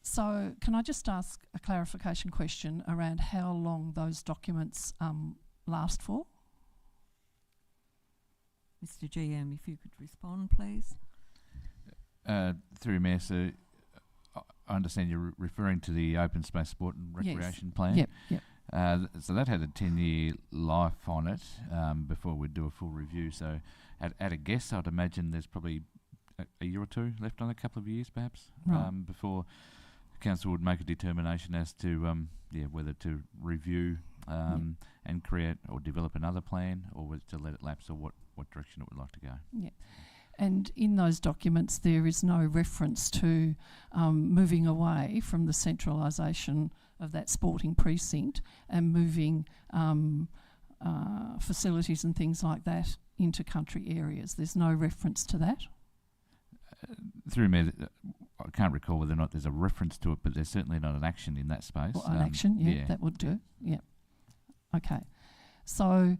So can I just ask a clarification question around how long those documents last for? Mr. GM, if you could respond, please. Through Mayor, so I understand you're referring to the open space sport and recreation plan. Yep. So that had a 10-year life on it before we'd do a full review. So at a guess, I'd imagine there's probably a year or two left on, a couple of years perhaps, before council would make a determination as to whether to review and create or develop another plan, or whether to let it lapse, or what direction it would like to go. Yeah. And in those documents, there is no reference to moving away from the centralisation of that sporting precinct and moving facilities and things like that into country areas. There's no reference to that. Through me, I can't recall whether or not there's a reference to it, but there's certainly not an action in that space. Well, an action, yeah, that would do. Yeah. Okay. So,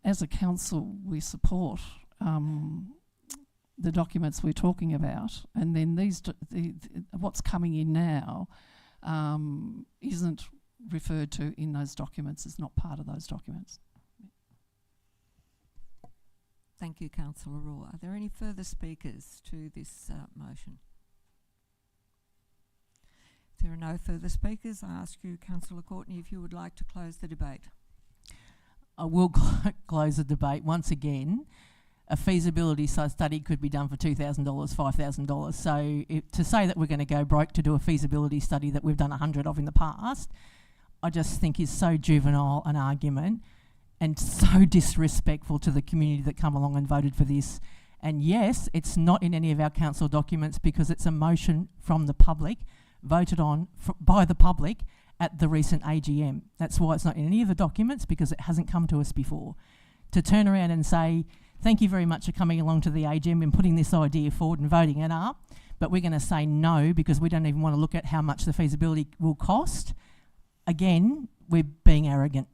as a council, we support the documents we're talking about, and then what's coming in now isn't referred to in those documents, is not part of those documents. Thank you, Councillor Raw. Are there any further speakers to this motion? If there are no further speakers, I ask you, Councillor Courtney, if you would like to close the debate. I will close the debate once again. A feasibility study could be done for $2,000, $5,000. So to say that we're going to go broke to do a feasibility study that we've done 100 of in the past, I just think is so juvenile an argument and so disrespectful to the community that come along and voted for this. And yes, it's not in any of our council documents because it's a motion from the public, voted on by the public at the recent AGM. That's why it's not in any of the documents, because it hasn't come to us before. To turn around and say, thank you very much for coming along to the AGM and putting this idea forward and voting it up, but we're going to say no because we don't even want to look at how much the feasibility will cost. Again, we're being arrogant.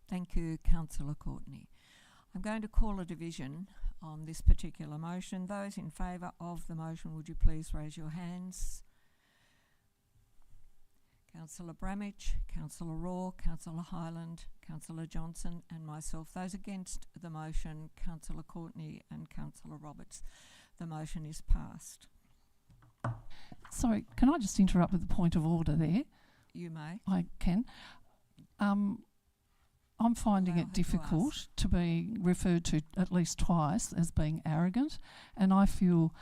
Thank you, Councillor Courtney. I'm going to call a division on this particular motion. Those in favour of the motion, would you please raise your hands? Councillor Bramich, Councillor Raw, Councillor Hyland, Councillor Johnson and myself. Those against the motion, Councillor Courtney and Councillor Roberts. The motion is passed. Sorry, can I just interrupt with a point of order there? You may. I can. I'm finding it difficult to be referred to at least twice as being arrogant, and I feel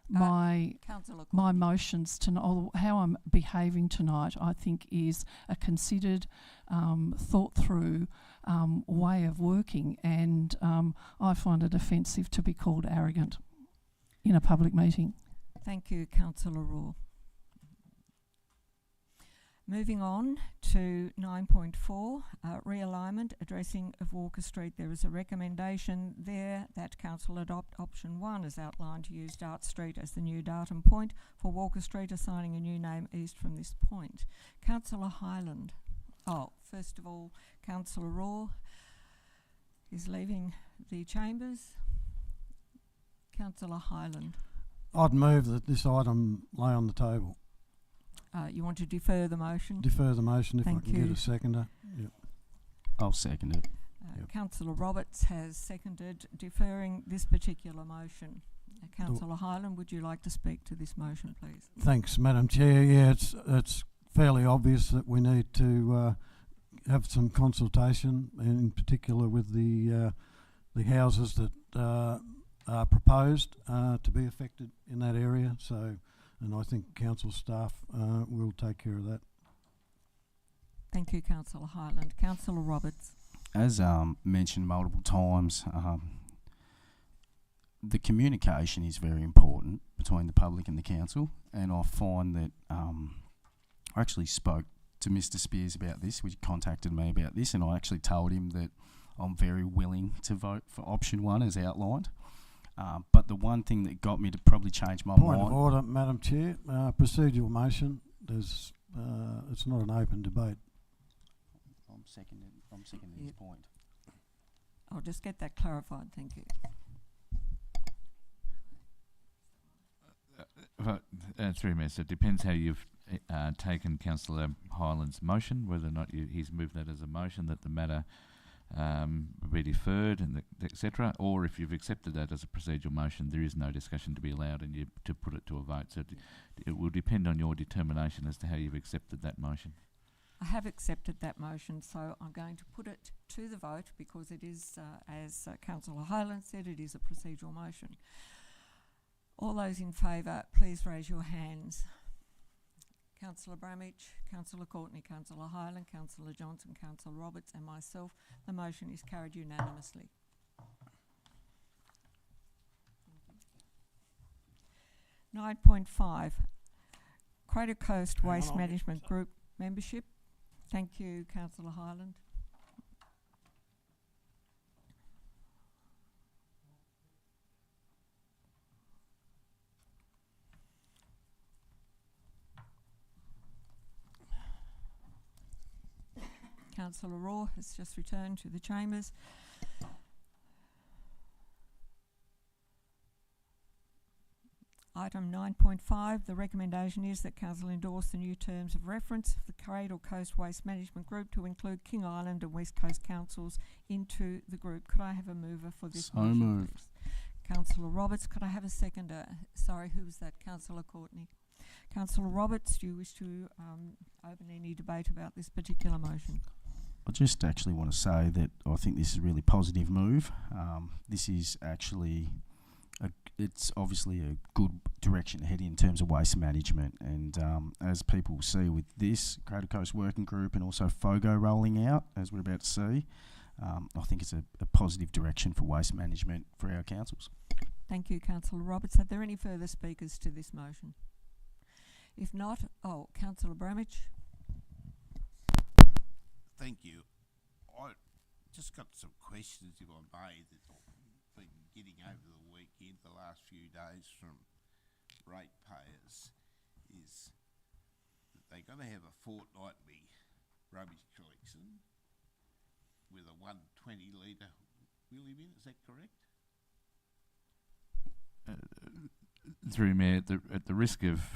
my motions tonight, or how I'm behaving tonight, I think is a considered, thought through way of working, and I find it offensive to be called arrogant in a public meeting. Thank you, Councillor Raw. Moving on to 9.4, realignment, addressing of Walker Street. There is a recommendation there that Council adopt option 1 as outlined to use Dart Street as the new datum point for Walker Street, assigning a new name east from this point. Councillor Hyland. Oh, first of all, Councillor Raw is leaving the chambers. Councillor Hyland. I'd move that this item lay on the table. You want to defer the motion? Defer the motion if I Thank can you. get a seconder. Yep. I'll second it. Councillor Roberts has seconded deferring this particular motion. Councillor Hyland, would you like to speak to this motion, please? Thanks, Madam Chair. Yeah, it's fairly obvious that we need to have some consultation, in particular with the houses that are proposed to be affected in that area. So, and I think council staff will take care of that. Thank you, Councillor Hyland. Councillor Roberts. As mentioned multiple times, the communication is very important between the public and the council, and I find that I actually spoke to Mr. Spears about this, which contacted me about this, and I actually told him that I'm very willing to vote for option 1 as outlined. But the one thing that got me to probably change my mind... Point of order, Madam Chair. Procedural motion. It's not an open debate. I'm seconding his point. I'll just get that clarified, thank you. Through me, so it depends how you've taken Councillor Hyland's motion, whether or not he's moved that as a motion that the matter be deferred and etc., or if you've accepted that as a procedural motion, there is no discussion to be allowed and you to put it to a vote. So it will depend on your determination as to how you've accepted that motion. I have accepted that motion, so I'm going to put it to the vote because it is, as Councillor Hyland said, it is a procedural motion. All those in favour, please raise your hands. Councillor Bramich, Councillor Courtney, Councillor Hyland, Councillor Johnson, Councillor Roberts and myself. The motion is carried unanimously. 9.5, Crater Coast Waste Management Group membership. Thank you, Councillor Hyland. Councillor Raw has just returned to the chambers. Item 9.5, the recommendation is that Council endorse the new terms of reference of the Cradle Coast Waste Management Group to include King Island and West Coast Councils into the group. Could I have a mover for this So motion, moved. please? Councillor Roberts, could I have a seconder? Sorry, who was that? Councillor Courtney. Councillor Roberts, do you wish to open any debate about this particular motion? I just actually want to say that I think this is a really positive move. This is actually, it's obviously a good direction to head in terms of waste management. And as people see with this Cradle Coast Working Group and also FOGO rolling out, as we're about to see, I think it's a positive direction for waste management for our councils. Thank you, Councillor Roberts. Are there any further speakers to this motion? If not, Councillor Bramage. Thank you. I just got some questions, if I may, that I've been getting over the weekend, the last few days from ratepayers, is that they're going to have a fortnightly rubbish collection with a 120 litre wheelie bin. Is that correct? Through Mayor, at the risk of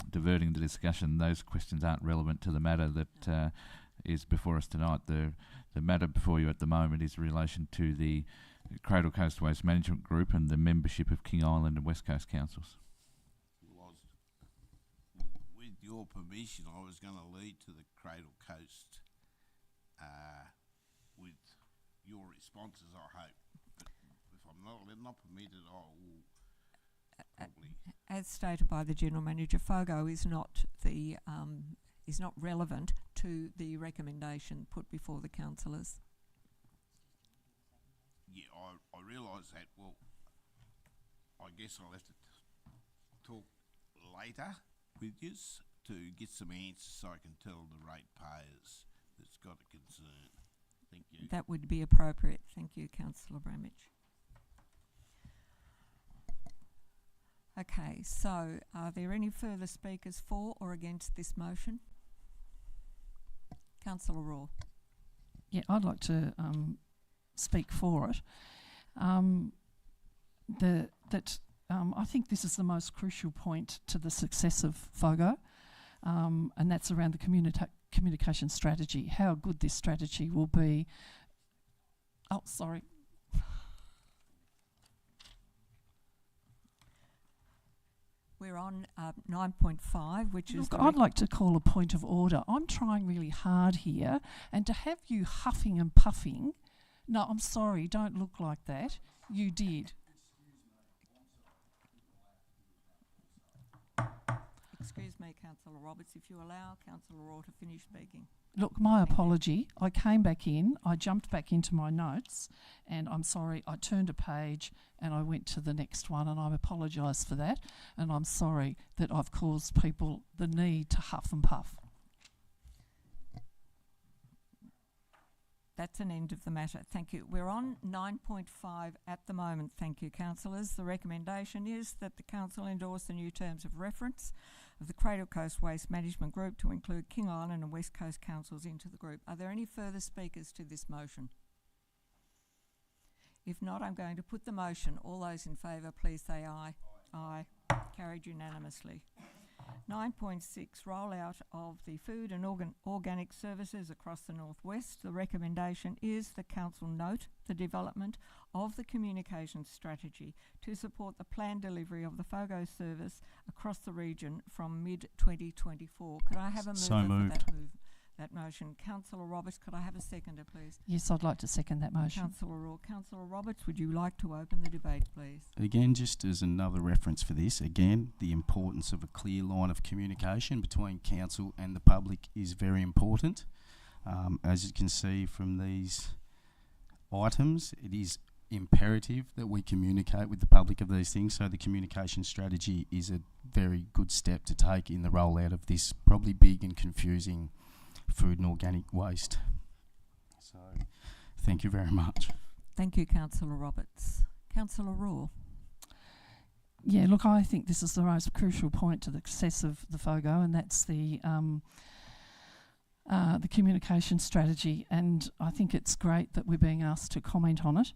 diverting the discussion, those questions aren't relevant to the matter that is before us tonight. The matter before you at the moment is in relation to the Cradle Coast Waste Management Group and the membership of King Island and West Coast Councils. With your permission, I was going to lead to the Cradle Coast with your responses, I hope. But if I'm not permitted, I will probably... As stated by the General Manager, FOGO is not relevant to the recommendation put before the councillors. Yeah, I realise that. Well, I guess I'll have to talk later with yous to get some answers so I can tell the ratepayers that's got a concern. Thank you. That would be appropriate. Thank you, Councillor Bramage. Okay, so are there any further speakers for or against this motion? Councillor Raw. Yeah, I'd like to speak for it. I think this is the most crucial point to the success of FOGO, and that's around the communication strategy, how good this strategy will be. Oh, sorry. We're on 9.5, which is... Look, I'd like to call a point of order. I'm trying really hard here, and to have you huffing and puffing... No, I'm sorry, don't look like that. You did. Excuse me, Councillor Roberts, if you allow Councillor Raw to finish speaking. Look, my apology. I came back in, I jumped back into my notes, and I'm sorry, I turned a page and I went to the next one, and I apologise for that, and I'm sorry that I've caused people the need to huff and puff. That's an end of the matter. Thank you. We're on 9.5 at the moment. Thank you, councillors. The recommendation is that the council endorse the new terms of reference of the Cradle Coast Waste Management Group to include King Island and West Coast Councils into the group. Are there any further speakers to this motion? If not, I'm going to put the motion. All those in favour, please say aye. Aye. Carried unanimously. 9.6, rollout of the food and organic services across the northwest. The recommendation is the council note the development of the communications strategy to support the planned delivery of the FOGO service across the region from mid-2024. Could I have a mover for that motion? Councillor Roberts, could I have a seconder, please? Yes, I'd like to second that motion. Councillor Raw. Councillor Roberts, would you like to open the debate, please? Again, just as another reference for this, again, the importance of a clear line of communication between council and the public is very important. As you can see from these items, it is imperative that we communicate with the public of these things, so the communication strategy is a very good step to take in the rollout of this probably big and confusing food and organic waste. So, thank you very much. Thank you, Councillor Roberts. Councillor Raw. Yeah, look, I think this is the most crucial point to the success of the FOGO, and that's the communication strategy, and I think it's great that we're being asked to comment on it.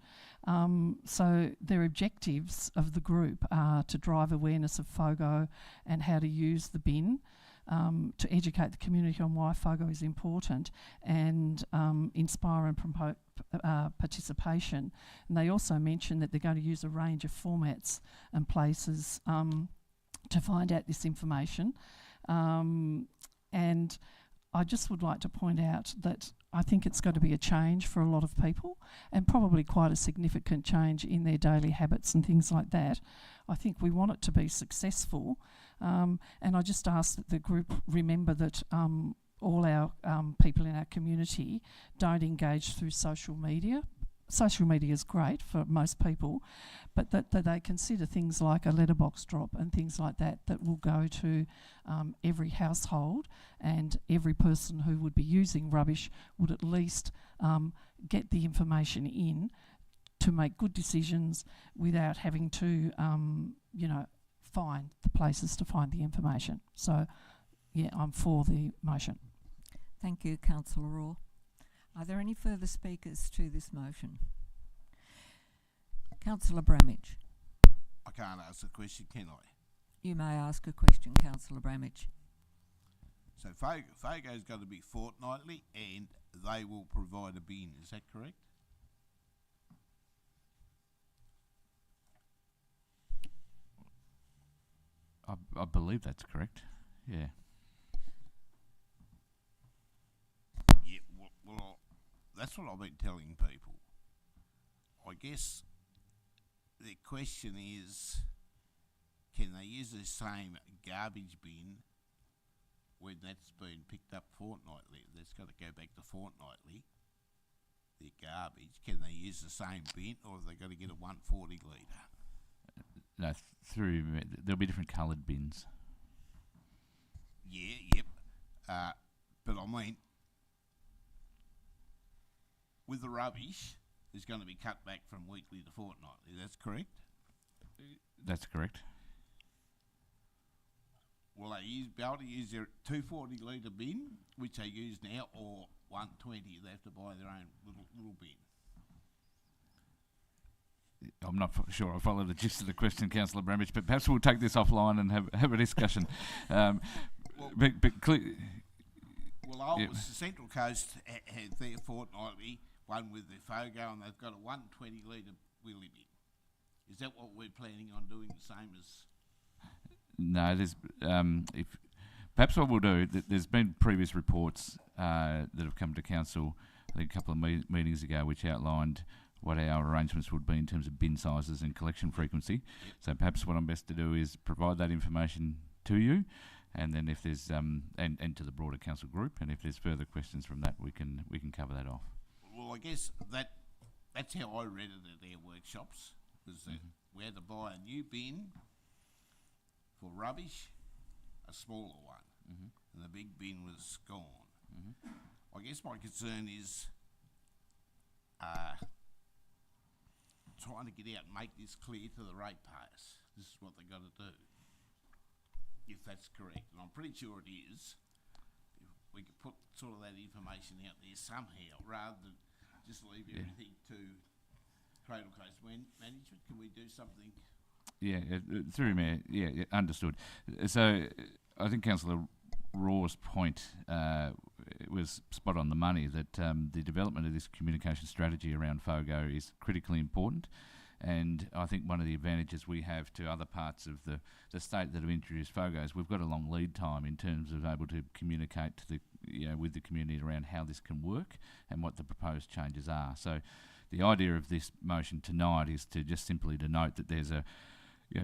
So their objectives of the group are to drive awareness of FOGO and how to use the bin, to educate the community on why FOGO is important, and inspire and promote participation. And they also mention that they're going to use a range of formats and places to find out this information. And I just would like to point out that I think it's got to be a change for a lot of people, and probably quite a significant change in their daily habits and things like that. I think we want it to be successful, and I just ask that the group remember that all our people in our community don't engage through social media. Social media is great for most people, but that they consider things like a letterbox drop and things like that that will go to every household, and every person who would be using rubbish would at least get the information in to make good decisions without having to, find the places to find the information. So, yeah, I'm for the motion. Thank you, Councillor Raw. Are there any further speakers to this motion? Councillor Bramage. I can't ask a question, can I? You may ask a question, Councillor Bramage. So FOGO's got to be fortnightly, and they will provide a bin. Is that correct? I believe that's correct. Yeah. Yeah. Well, that's what I've been telling people. I guess the question is, can they use the same garbage bin when that's been picked up fortnightly? That's got to go back to fortnightly. The garbage, can they use the same bin, or have they got to get a 140 litre? No, there'll be different coloured bins. Yeah, yep. But I mean, with the rubbish, it's going to be cut back from weekly to fortnightly. That's correct? That's correct. Will they be able to use their 240 litre bin, which they use now, or 120? They have to buy their own little bin. I'm not sure I follow the gist of the question, Councillor Bramage, but perhaps we'll take this offline and have a discussion. Well, Yep. The Central Coast had their fortnightly one with the FOGO, and they've got a 120 litre wheelie bin. Is that what we're planning on doing, the same as? No, there's perhaps what we'll do. There's been previous reports that have come to council, I think a couple of meetings ago, which outlined what our arrangements would be in terms of bin sizes and collection frequency. Yep. So perhaps what I'm best to do is provide that information to you, and then if there's and to the broader council group, and if there's further questions from that, we can cover that off. Well, I guess that's how I read it at their workshops, was that we had to buy a new bin for rubbish, a smaller one, and the big bin was gone. I guess my concern is trying to get out and make this clear to the ratepayers. This is what they got to do, if that's correct, and I'm pretty sure it is. If we could put sort of that information out there somehow, rather than just leave everything to Cradle Coast management. Can we do something? Yeah, through Mayor. Yeah, understood. So I think Councillor Raw's point was spot on the money, that the development of this communication strategy around FOGO is critically important. And I think one of the advantages we have to other parts of the state that have introduced FOGO is we've got a long lead time in terms of able to communicate to the with the community around how this can work and what the proposed changes are. So the idea of this motion tonight is to just simply denote that there's a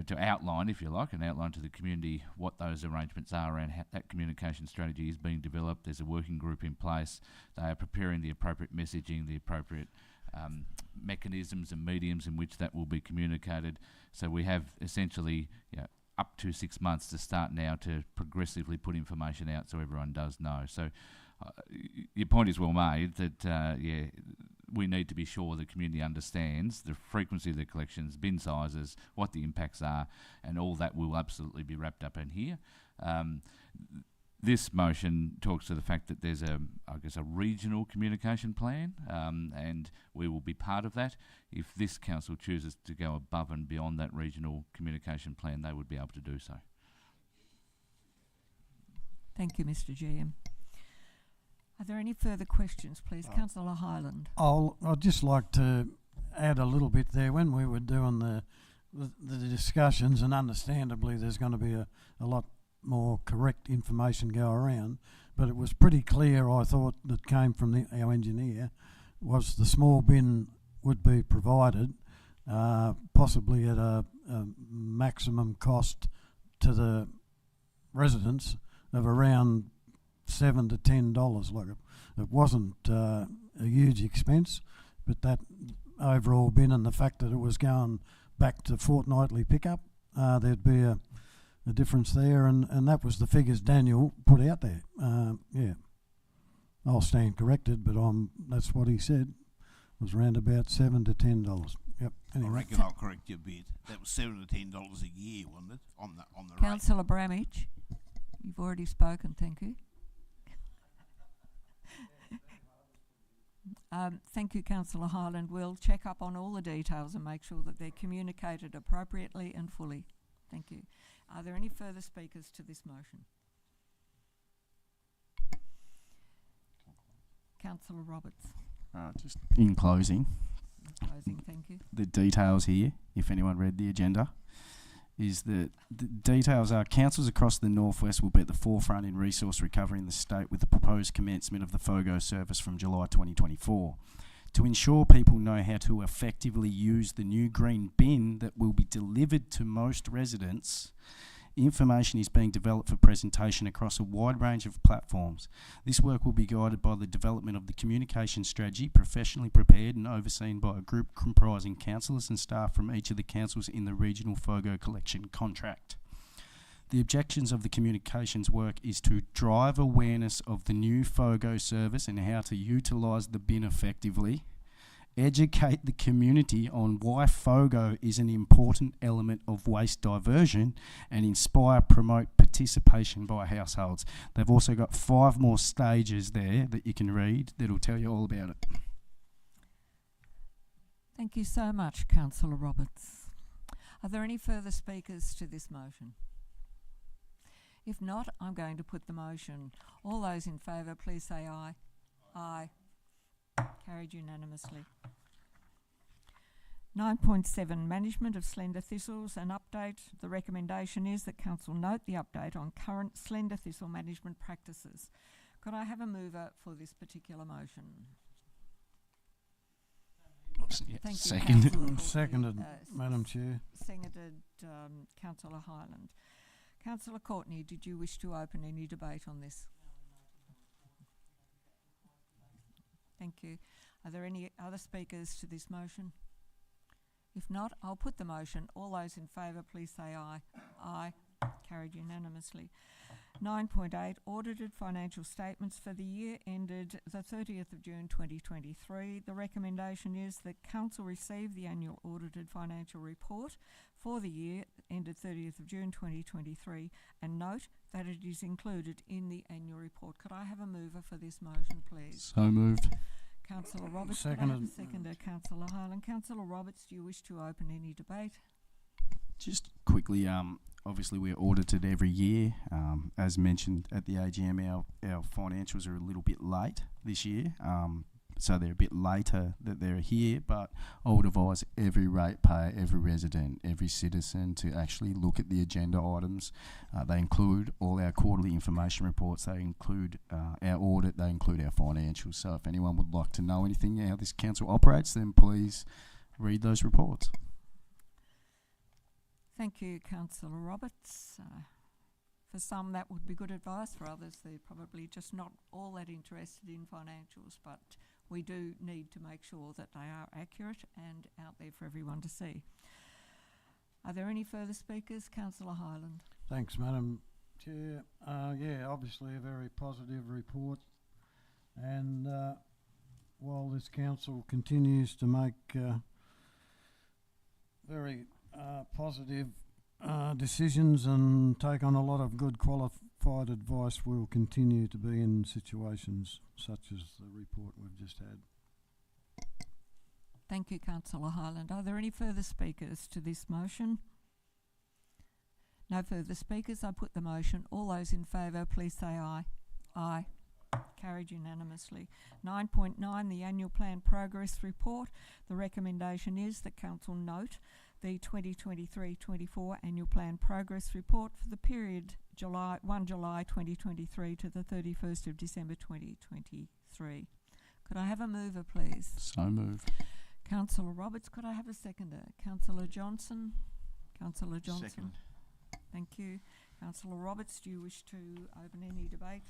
to outline, if you like, and outline to the community what those arrangements are around how that communication strategy is being developed. There's a working group in place. They are preparing the appropriate messaging, the appropriate mechanisms and mediums in which that will be communicated. So we have essentially up to 6 months to start now to progressively put information out so everyone does know. So your point is well made that, we need to be sure the community understands the frequency of the collections, bin sizes, what the impacts are, and all that will absolutely be wrapped up in here. This motion talks to the fact that there's a regional communication plan, and we will be part of that. If this council chooses to go above and beyond that regional communication plan, they would be able to do so. Thank you, Mr. GM. Are there any further questions, please? Councillor Hyland. I'd just like to add a little bit there. When we were doing the discussions, and understandably there's going to be a lot more correct information go around, but it was pretty clear, I thought, that came from our engineer, was the small bin would be provided, possibly at a maximum cost to the residents of around $7 to $10. Like it wasn't a huge expense, but that overall bin and the fact that it was going back to fortnightly pickup, there'd be a difference there, and that was the figures Daniel put out there. I'll stand corrected, but that's what he said. It was around about $7 to $10. Yep. Anyway. I reckon I'll correct you a bit. That was $7 to $10 a year, wasn't it? On the rate. Councillor Bramage, you've already spoken. Thank you. Thank you, Councillor Hyland. We'll check up on all the details and make sure that they're communicated appropriately and fully. Thank you. Are there any further speakers to this motion? Councillor Roberts. Just in closing, Thank you. the details here, if anyone read the agenda, is that the details are councils across the northwest will be at the forefront in resource recovery in the state with the proposed commencement of the FOGO service from July 2024. To ensure people know how to effectively use the new green bin that will be delivered to most residents, information is being developed for presentation across a wide range of platforms. This work will be guided by the development of the communication strategy, professionally prepared and overseen by a group comprising councillors and staff from each of the councils in the regional FOGO collection contract. The objectives of the communications work is to drive awareness of the new FOGO service and how to utilise the bin effectively, educate the community on why FOGO is an important element of waste diversion, and inspire, promote participation by households. They've also got 5 more stages there that you can read that will tell you all about it. Thank you so much, Councillor Roberts. Are there any further speakers to this motion? If not, I'm going to put the motion. All those in favour, please say aye. Aye. Carried unanimously. 9.7, Management of Slender Thistles, an update. The recommendation is that Council note the update on current slender thistle management practices. Could I have a mover for this particular motion? Thank you, Seconded. Seconded, Madam Chair. Seconded, Councillor Hyland. Councillor Courtney, did you wish to open any debate on this? Thank you. Are there any other speakers to this motion? If not, I'll put the motion. All those in favour, please say aye. Aye. Carried unanimously. 9.8, Audited Financial Statements for the year ended the 30th of June 2023. The recommendation is that Council receive the annual audited financial report for the year ended 30th of June 2023 and note that it is included in the annual report. Could I have a mover for this motion, please? So moved. Councillor Roberts. Seconded. Seconder, Councillor Hyland. Councillor Roberts, do you wish to open any debate? Just quickly, obviously we're audited every year. As mentioned at the AGM, our financials are a little bit late this year, so they're a bit later that they're here, but I would advise every ratepayer, every resident, every citizen to actually look at the agenda items. They include all our quarterly information reports, they include our audit, they include our financials. So if anyone would like to know anything how this council operates, then please read those reports. Thank you, Councillor Roberts. For some that would be good advice, for others they're probably just not all that interested in financials, but we do need to make sure that they are accurate and out there for everyone to see. Are there any further speakers? Councillor Hyland. Thanks, Madam Chair. Yeah, obviously a very positive report. And while this council continues to make very positive decisions and take on a lot of good qualified advice, we will continue to be in situations such as the report we've just had. Thank you, Councillor Highland. Are there any further speakers to this motion? No further speakers. I put the motion. All those in favour, please say aye. Aye. Carried unanimously. 9.9, the Annual Plan Progress Report. The recommendation is that Council note the 2023-24 Annual Plan Progress Report for the period 1 July 2023 to the 31st of December 2023. Could I have a mover, please? So moved. Councillor Roberts, could I have a seconder? Councillor Johnson? Councillor Johnson. Second. Thank you. Councillor Roberts, do you wish to open any debate?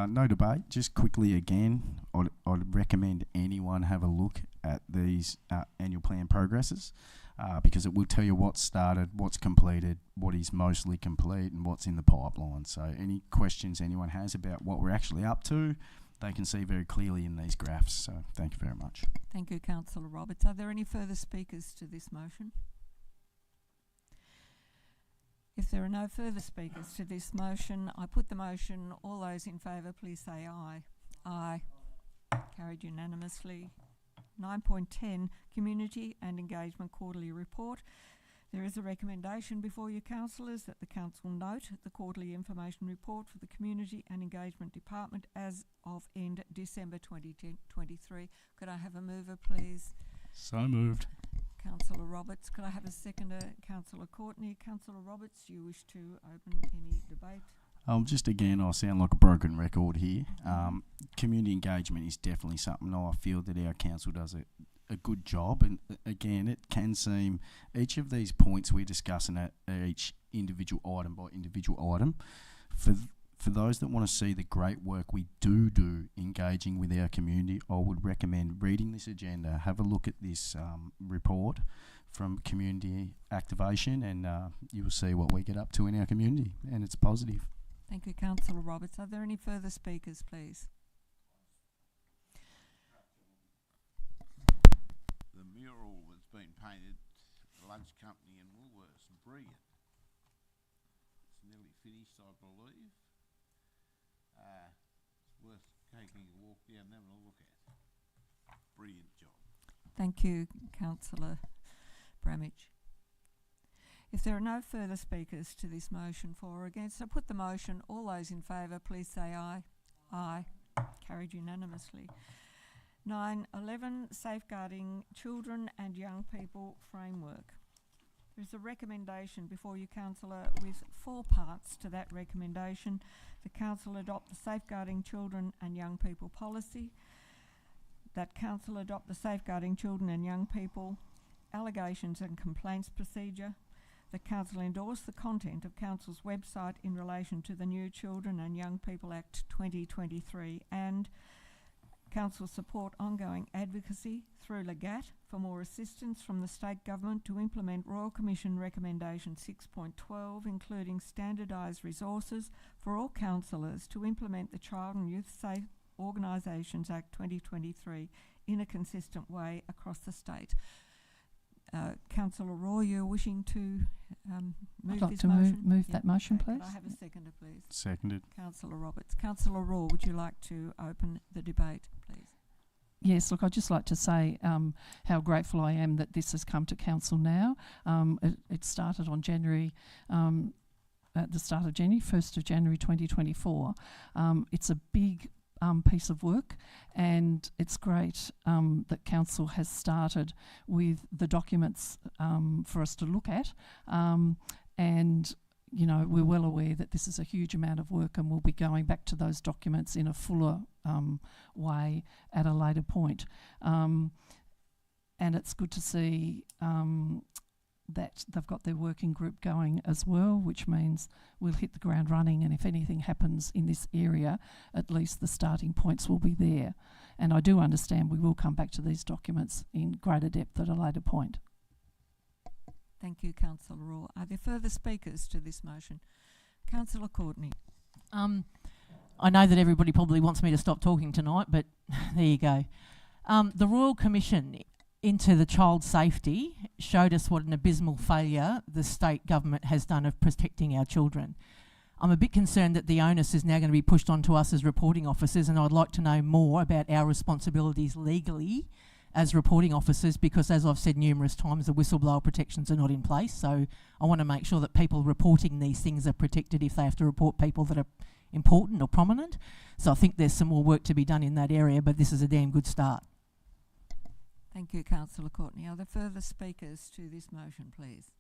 No debate. Just quickly again, I'd recommend anyone have a look at these annual plan progresses because it will tell you what's started, what's completed, what is mostly complete and what's in the pipeline. So any questions anyone has about what we're actually up to, they can see very clearly in these graphs. So thank you very much. Thank you, Councillor Roberts. Are there any further speakers to this motion? If there are no further speakers to this motion, I put the motion. All those in favour, please say aye. Aye. Carried unanimously. 9.10, Community and Engagement Quarterly Report. There is a recommendation before you, councillors, that the council note the quarterly information report for the Community and Engagement Department as of end December 2023. Could I have a mover, please? So moved. Councillor Roberts. Could I have a seconder? Councillor Courtney. Councillor Roberts, do you wish to open any debate? Just again, I sound like a broken record here. Community engagement is definitely something I feel that our council does a good job. And again, it can seem each of these points we're discussing at each individual item by individual item. For those that want to see the great work we do engaging with our community, I would recommend reading this agenda, have a look at this report from community activation, and you will see what we get up to in our community, and it's positive. Thank you, Councillor Roberts. Are there any further speakers, please? The mural that's been painted at the lunch company in Woolworths, brilliant. It's nearly finished, I believe. It's worth taking a walk down and having a look at. Brilliant job. Thank you, Councillor Bramage. If there are no further speakers to this motion for or against, I put the motion. All those in favour, please say aye. Aye. Carried unanimously. 9.11, Safeguarding Children and Young People Framework. There is a recommendation before you, Councillor, with 4 parts to that recommendation. The Council adopt the Safeguarding Children and Young People policy. That Council adopt the Safeguarding Children and Young People allegations and complaints procedure. The Council endorse the content of Council's website in relation to the new Children and Young People Act 2023, and Council support ongoing advocacy through Legat for more assistance from the State Government to implement Royal Commission Recommendation 6.12, including standardised resources for all councillors to implement the Child and Youth Safe Organisations Act 2023 in a consistent way across the state. Councillor Roy, you're wishing to move I'd like this to motion? move that motion, Okay, please. Could I have a seconder, please? Seconded. Councillor Roberts. Councillor Raw, would you like to open the debate, please? Yes, look, I'd just like to say how grateful I am that this has come to council now. It started on January, at the start of January, 1st of January 2024. It's a big piece of work, and it's great that council has started with the documents for us to look at, and you know, we're well aware that this is a huge amount of work, and we'll be going back to those documents in a fuller way at a later point. And it's good to see that they've got their working group going as well, which means we'll hit the ground running, and if anything happens in this area, at least the starting points will be there. And I do understand we will come back to these documents in greater depth at a later point. Thank you, Councillor Raw. Are there further speakers to this motion? Councillor Courtney. I know that everybody probably wants me to stop talking tonight, but there you go. The Royal Commission into the child safety showed us what an abysmal failure the state government has done of protecting our children. I'm a bit concerned that the onus is now going to be pushed onto us as reporting officers, and I'd like to know more about our responsibilities legally as reporting officers, because as I've said numerous times, the whistleblower protections are not in place. So I want to make sure that people reporting these things are protected if they have to report people that are important or prominent. So I think there's some more work to be done in that area, but this is a damn good start. Thank you, Councillor Courtney. Are there further speakers to this motion, please?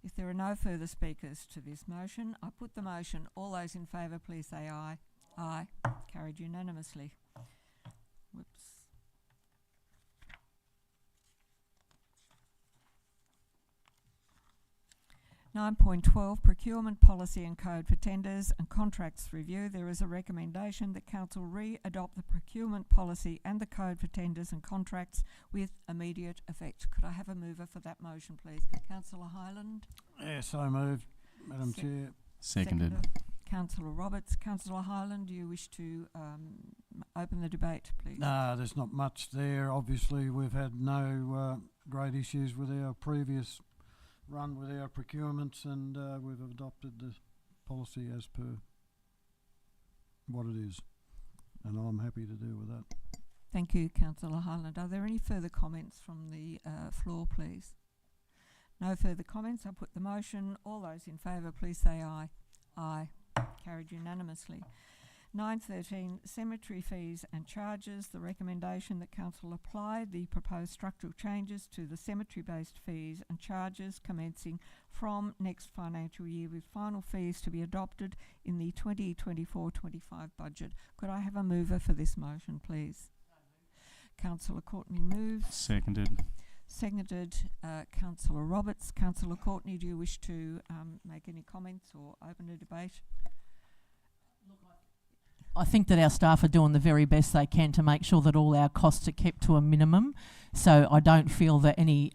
If there are no further speakers to this motion, I put the motion. All those in favour, please say aye. Aye. Carried unanimously. Whoops. 9.12, Procurement Policy and Code for Tenders and Contracts Review. There is a recommendation that Council re-adopt the procurement policy and the code for tenders and contracts with immediate effect. Could I have a mover for that motion, please? Councillor Hyland. Yes, so moved, Madam Chair. Seconded. Councillor Roberts. Councillor Hyland, do you wish to open the debate, please? No, there's not much there. Obviously, we've had no great issues with our previous run with our procurements, and we've adopted the policy as per what it is, and I'm happy to deal with that. Thank you, Councillor Hyland. Are there any further comments from the floor, please? No further comments. I put the motion. All those in favour, please say aye. Aye. Carried unanimously. 9.13, cemetery fees and charges. The recommendation that Council apply the proposed structural changes to the cemetery-based fees and charges commencing from next financial year, with final fees to be adopted in the 2024-25 budget. Could I have a mover for this motion, please? Councillor Courtney moves. Seconded. Seconded. Councillor Roberts. Councillor Courtney, do you wish to make any comments or open a debate? I think that our staff are doing the very best they can to make sure that all our costs are kept to a minimum. So I don't feel that any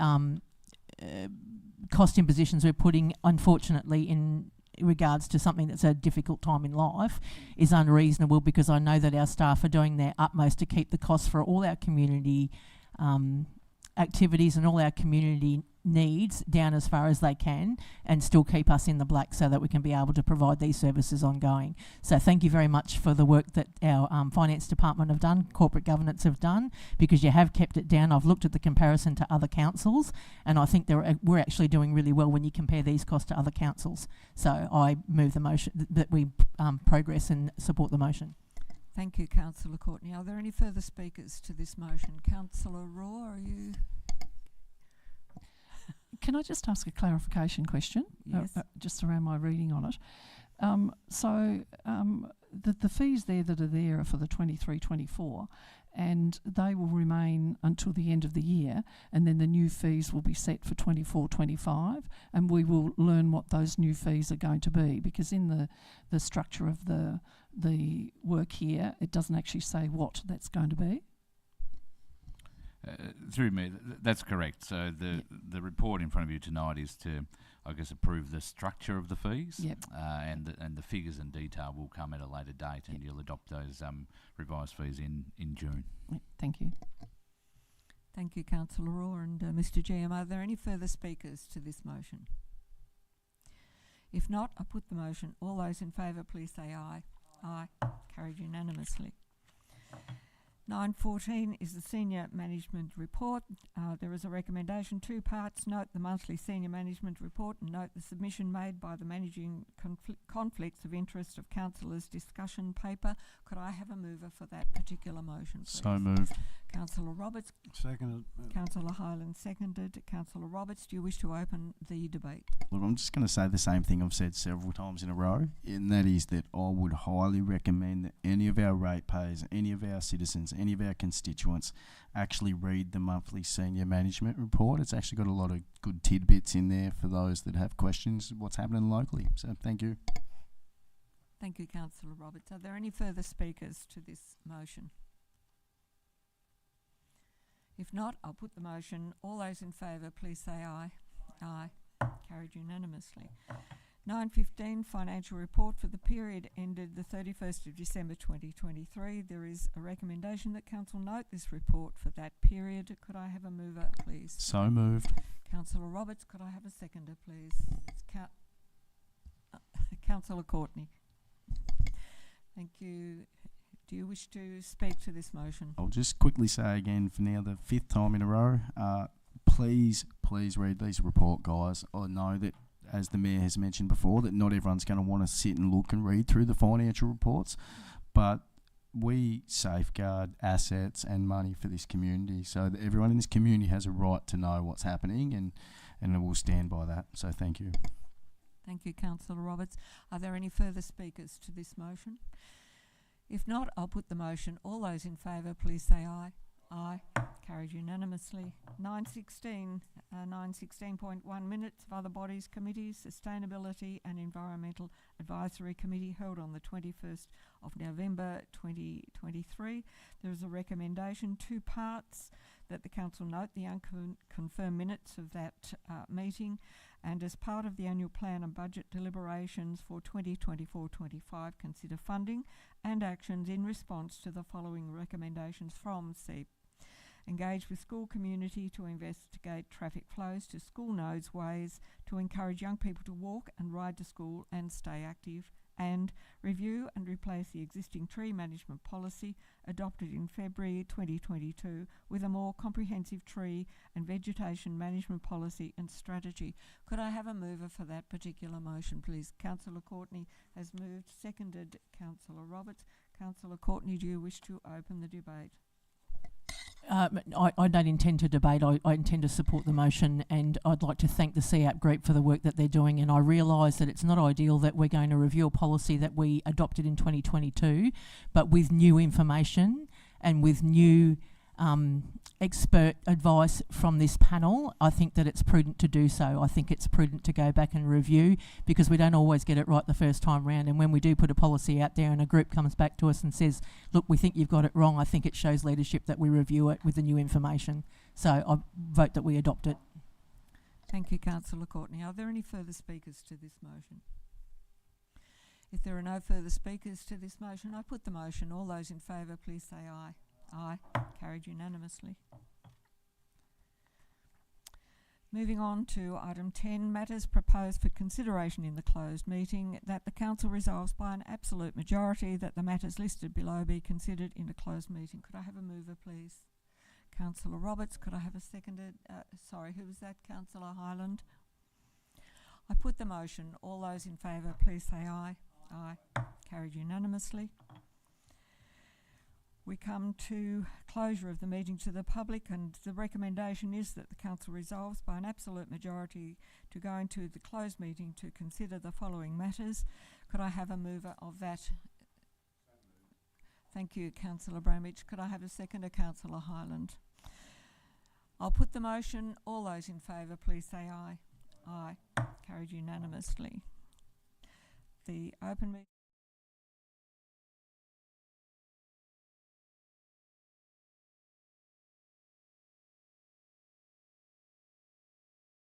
cost impositions we're putting, unfortunately, in regards to something that's a difficult time in life is unreasonable, because I know that our staff are doing their utmost to keep the costs for all our community activities and all our community needs down as far as they can, and still keep us in the black so that we can be able to provide these services ongoing. So thank you very much for the work that our finance department have done, corporate governance have done, because you have kept it down. I've looked at the comparison to other councils, and I think we're actually doing really well when you compare these costs to other councils. So I move the motion that we progress and support the motion. Thank you, Councillor Courtney. Are there any further speakers to this motion? Councillor Raw, are you? Can I just ask a clarification question? Yes. Just around my reading on it. The fees there that are there are for the 23-24, and they will remain until the end of the year, and then the new fees will be set for 24-25, and we will learn what those new fees are going to be, because in the structure of the work here, it doesn't actually say what that's going to be. Through me, that's correct. So the report in front of you tonight is to, I guess, approve the structure of the fees. Yep. And the figures and detail will come at a later date, and you'll adopt those revised fees in June. Yep. Thank you. Thank you, Councillor Raw. And Mr GM, are there any further speakers to this motion? If not, I put the motion. All those in favour, please say aye. Aye. Carried unanimously. 9.14 is the Senior Management Report. There is a recommendation, 2 parts. Note the monthly Senior Management Report, and note the submission made by the Managing Conflicts of Interest of Councillors discussion paper. Could I have a mover for that particular motion, please? So moved. Councillor Roberts. Seconded. Councillor Hyland seconded. Councillor Roberts, do you wish to open the debate? Look, I'm just going to say the same thing I've said several times in a row, and that is that I would highly recommend that any of our ratepayers, any of our citizens, any of our constituents actually read the monthly Senior Management Report. It's actually got a lot of good tidbits in there for those that have questions what's happening locally. So thank you. Thank you, Councillor Roberts. Are there any further speakers to this motion? If not, I'll put the motion. All those in favour, please say aye. Aye. Carried unanimously. 9:15, financial report for the period ended the 31st of December 2023. There is a recommendation that Council note this report for that period. Could I have a mover, please? So moved. Councillor Roberts, could I have a seconder, please? It's Councillor Courtney. Thank you. Do you wish to speak to this motion? I'll just quickly say again for now the 5th time in a row, please read these report, guys. I know that, as the Mayor has mentioned before, that not everyone's going to want to sit and look and read through the financial reports, but we safeguard assets and money for this community, so that everyone in this community has a right to know what's happening, and we'll stand by that. So thank you. Thank you, Councillor Roberts. Are there any further speakers to this motion? If not, I'll put the motion. All those in favour, please say aye. Aye. Carried unanimously. 9:16.1 minutes of other bodies, committees, Sustainability and Environmental Advisory Committee held on the 21st of November 2023. There is a recommendation, 2 parts, that the Council note the unconfirmed minutes of that meeting, and as part of the annual plan and budget deliberations for 2024-25, consider funding and actions in response to the following recommendations from CEEP. Engage with school community to investigate traffic flows to school nodes, ways to encourage young people to walk and ride to school and stay active, and review and replace the existing tree management policy adopted in February 2022 with a more comprehensive tree and vegetation management policy and strategy. Could I have a mover for that particular motion, please? Councillor Courtney has moved, seconded Councillor Roberts. Councillor Courtney, do you wish to open the debate? I don't intend to debate. I intend to support the motion, and I'd like to thank the CAP group for the work that they're doing. And I realise that it's not ideal that we're going to review a policy that we adopted in 2022, but with new information and with new expert advice from this panel, I think that it's prudent to do so. I think it's prudent to go back and review, because we don't always get it right the first time round. And when we do put a policy out there and a group comes back to us and says, look, we think you've got it wrong, I think it shows leadership that we review it with the new information. So I vote that we adopt it. Thank you, Councillor Courtney. Are there any further speakers to this motion? If there are no further speakers to this motion, I put the motion. All those in favour, please say aye. Aye. Carried unanimously. Moving on to item 10, matters proposed for consideration in the closed meeting, that the Council resolves by an absolute majority that the matters listed below be considered in a closed meeting. Could I have a mover, please? Councillor Roberts. Could I have a seconded? Sorry, who was that? Councillor Hyland. I put the motion. All those in favour, please say aye. Aye. Carried unanimously. We come to closure of the meeting to the public, and the recommendation is that the Council resolves by an absolute majority to go into the closed meeting to consider the following matters. Could I have a mover of that? Thank you, Councillor Bramich. Could I have a seconder, Councillor Hyland? I'll put the motion. All those in favour, please say aye. Aye. Carried unanimously. The open meeting.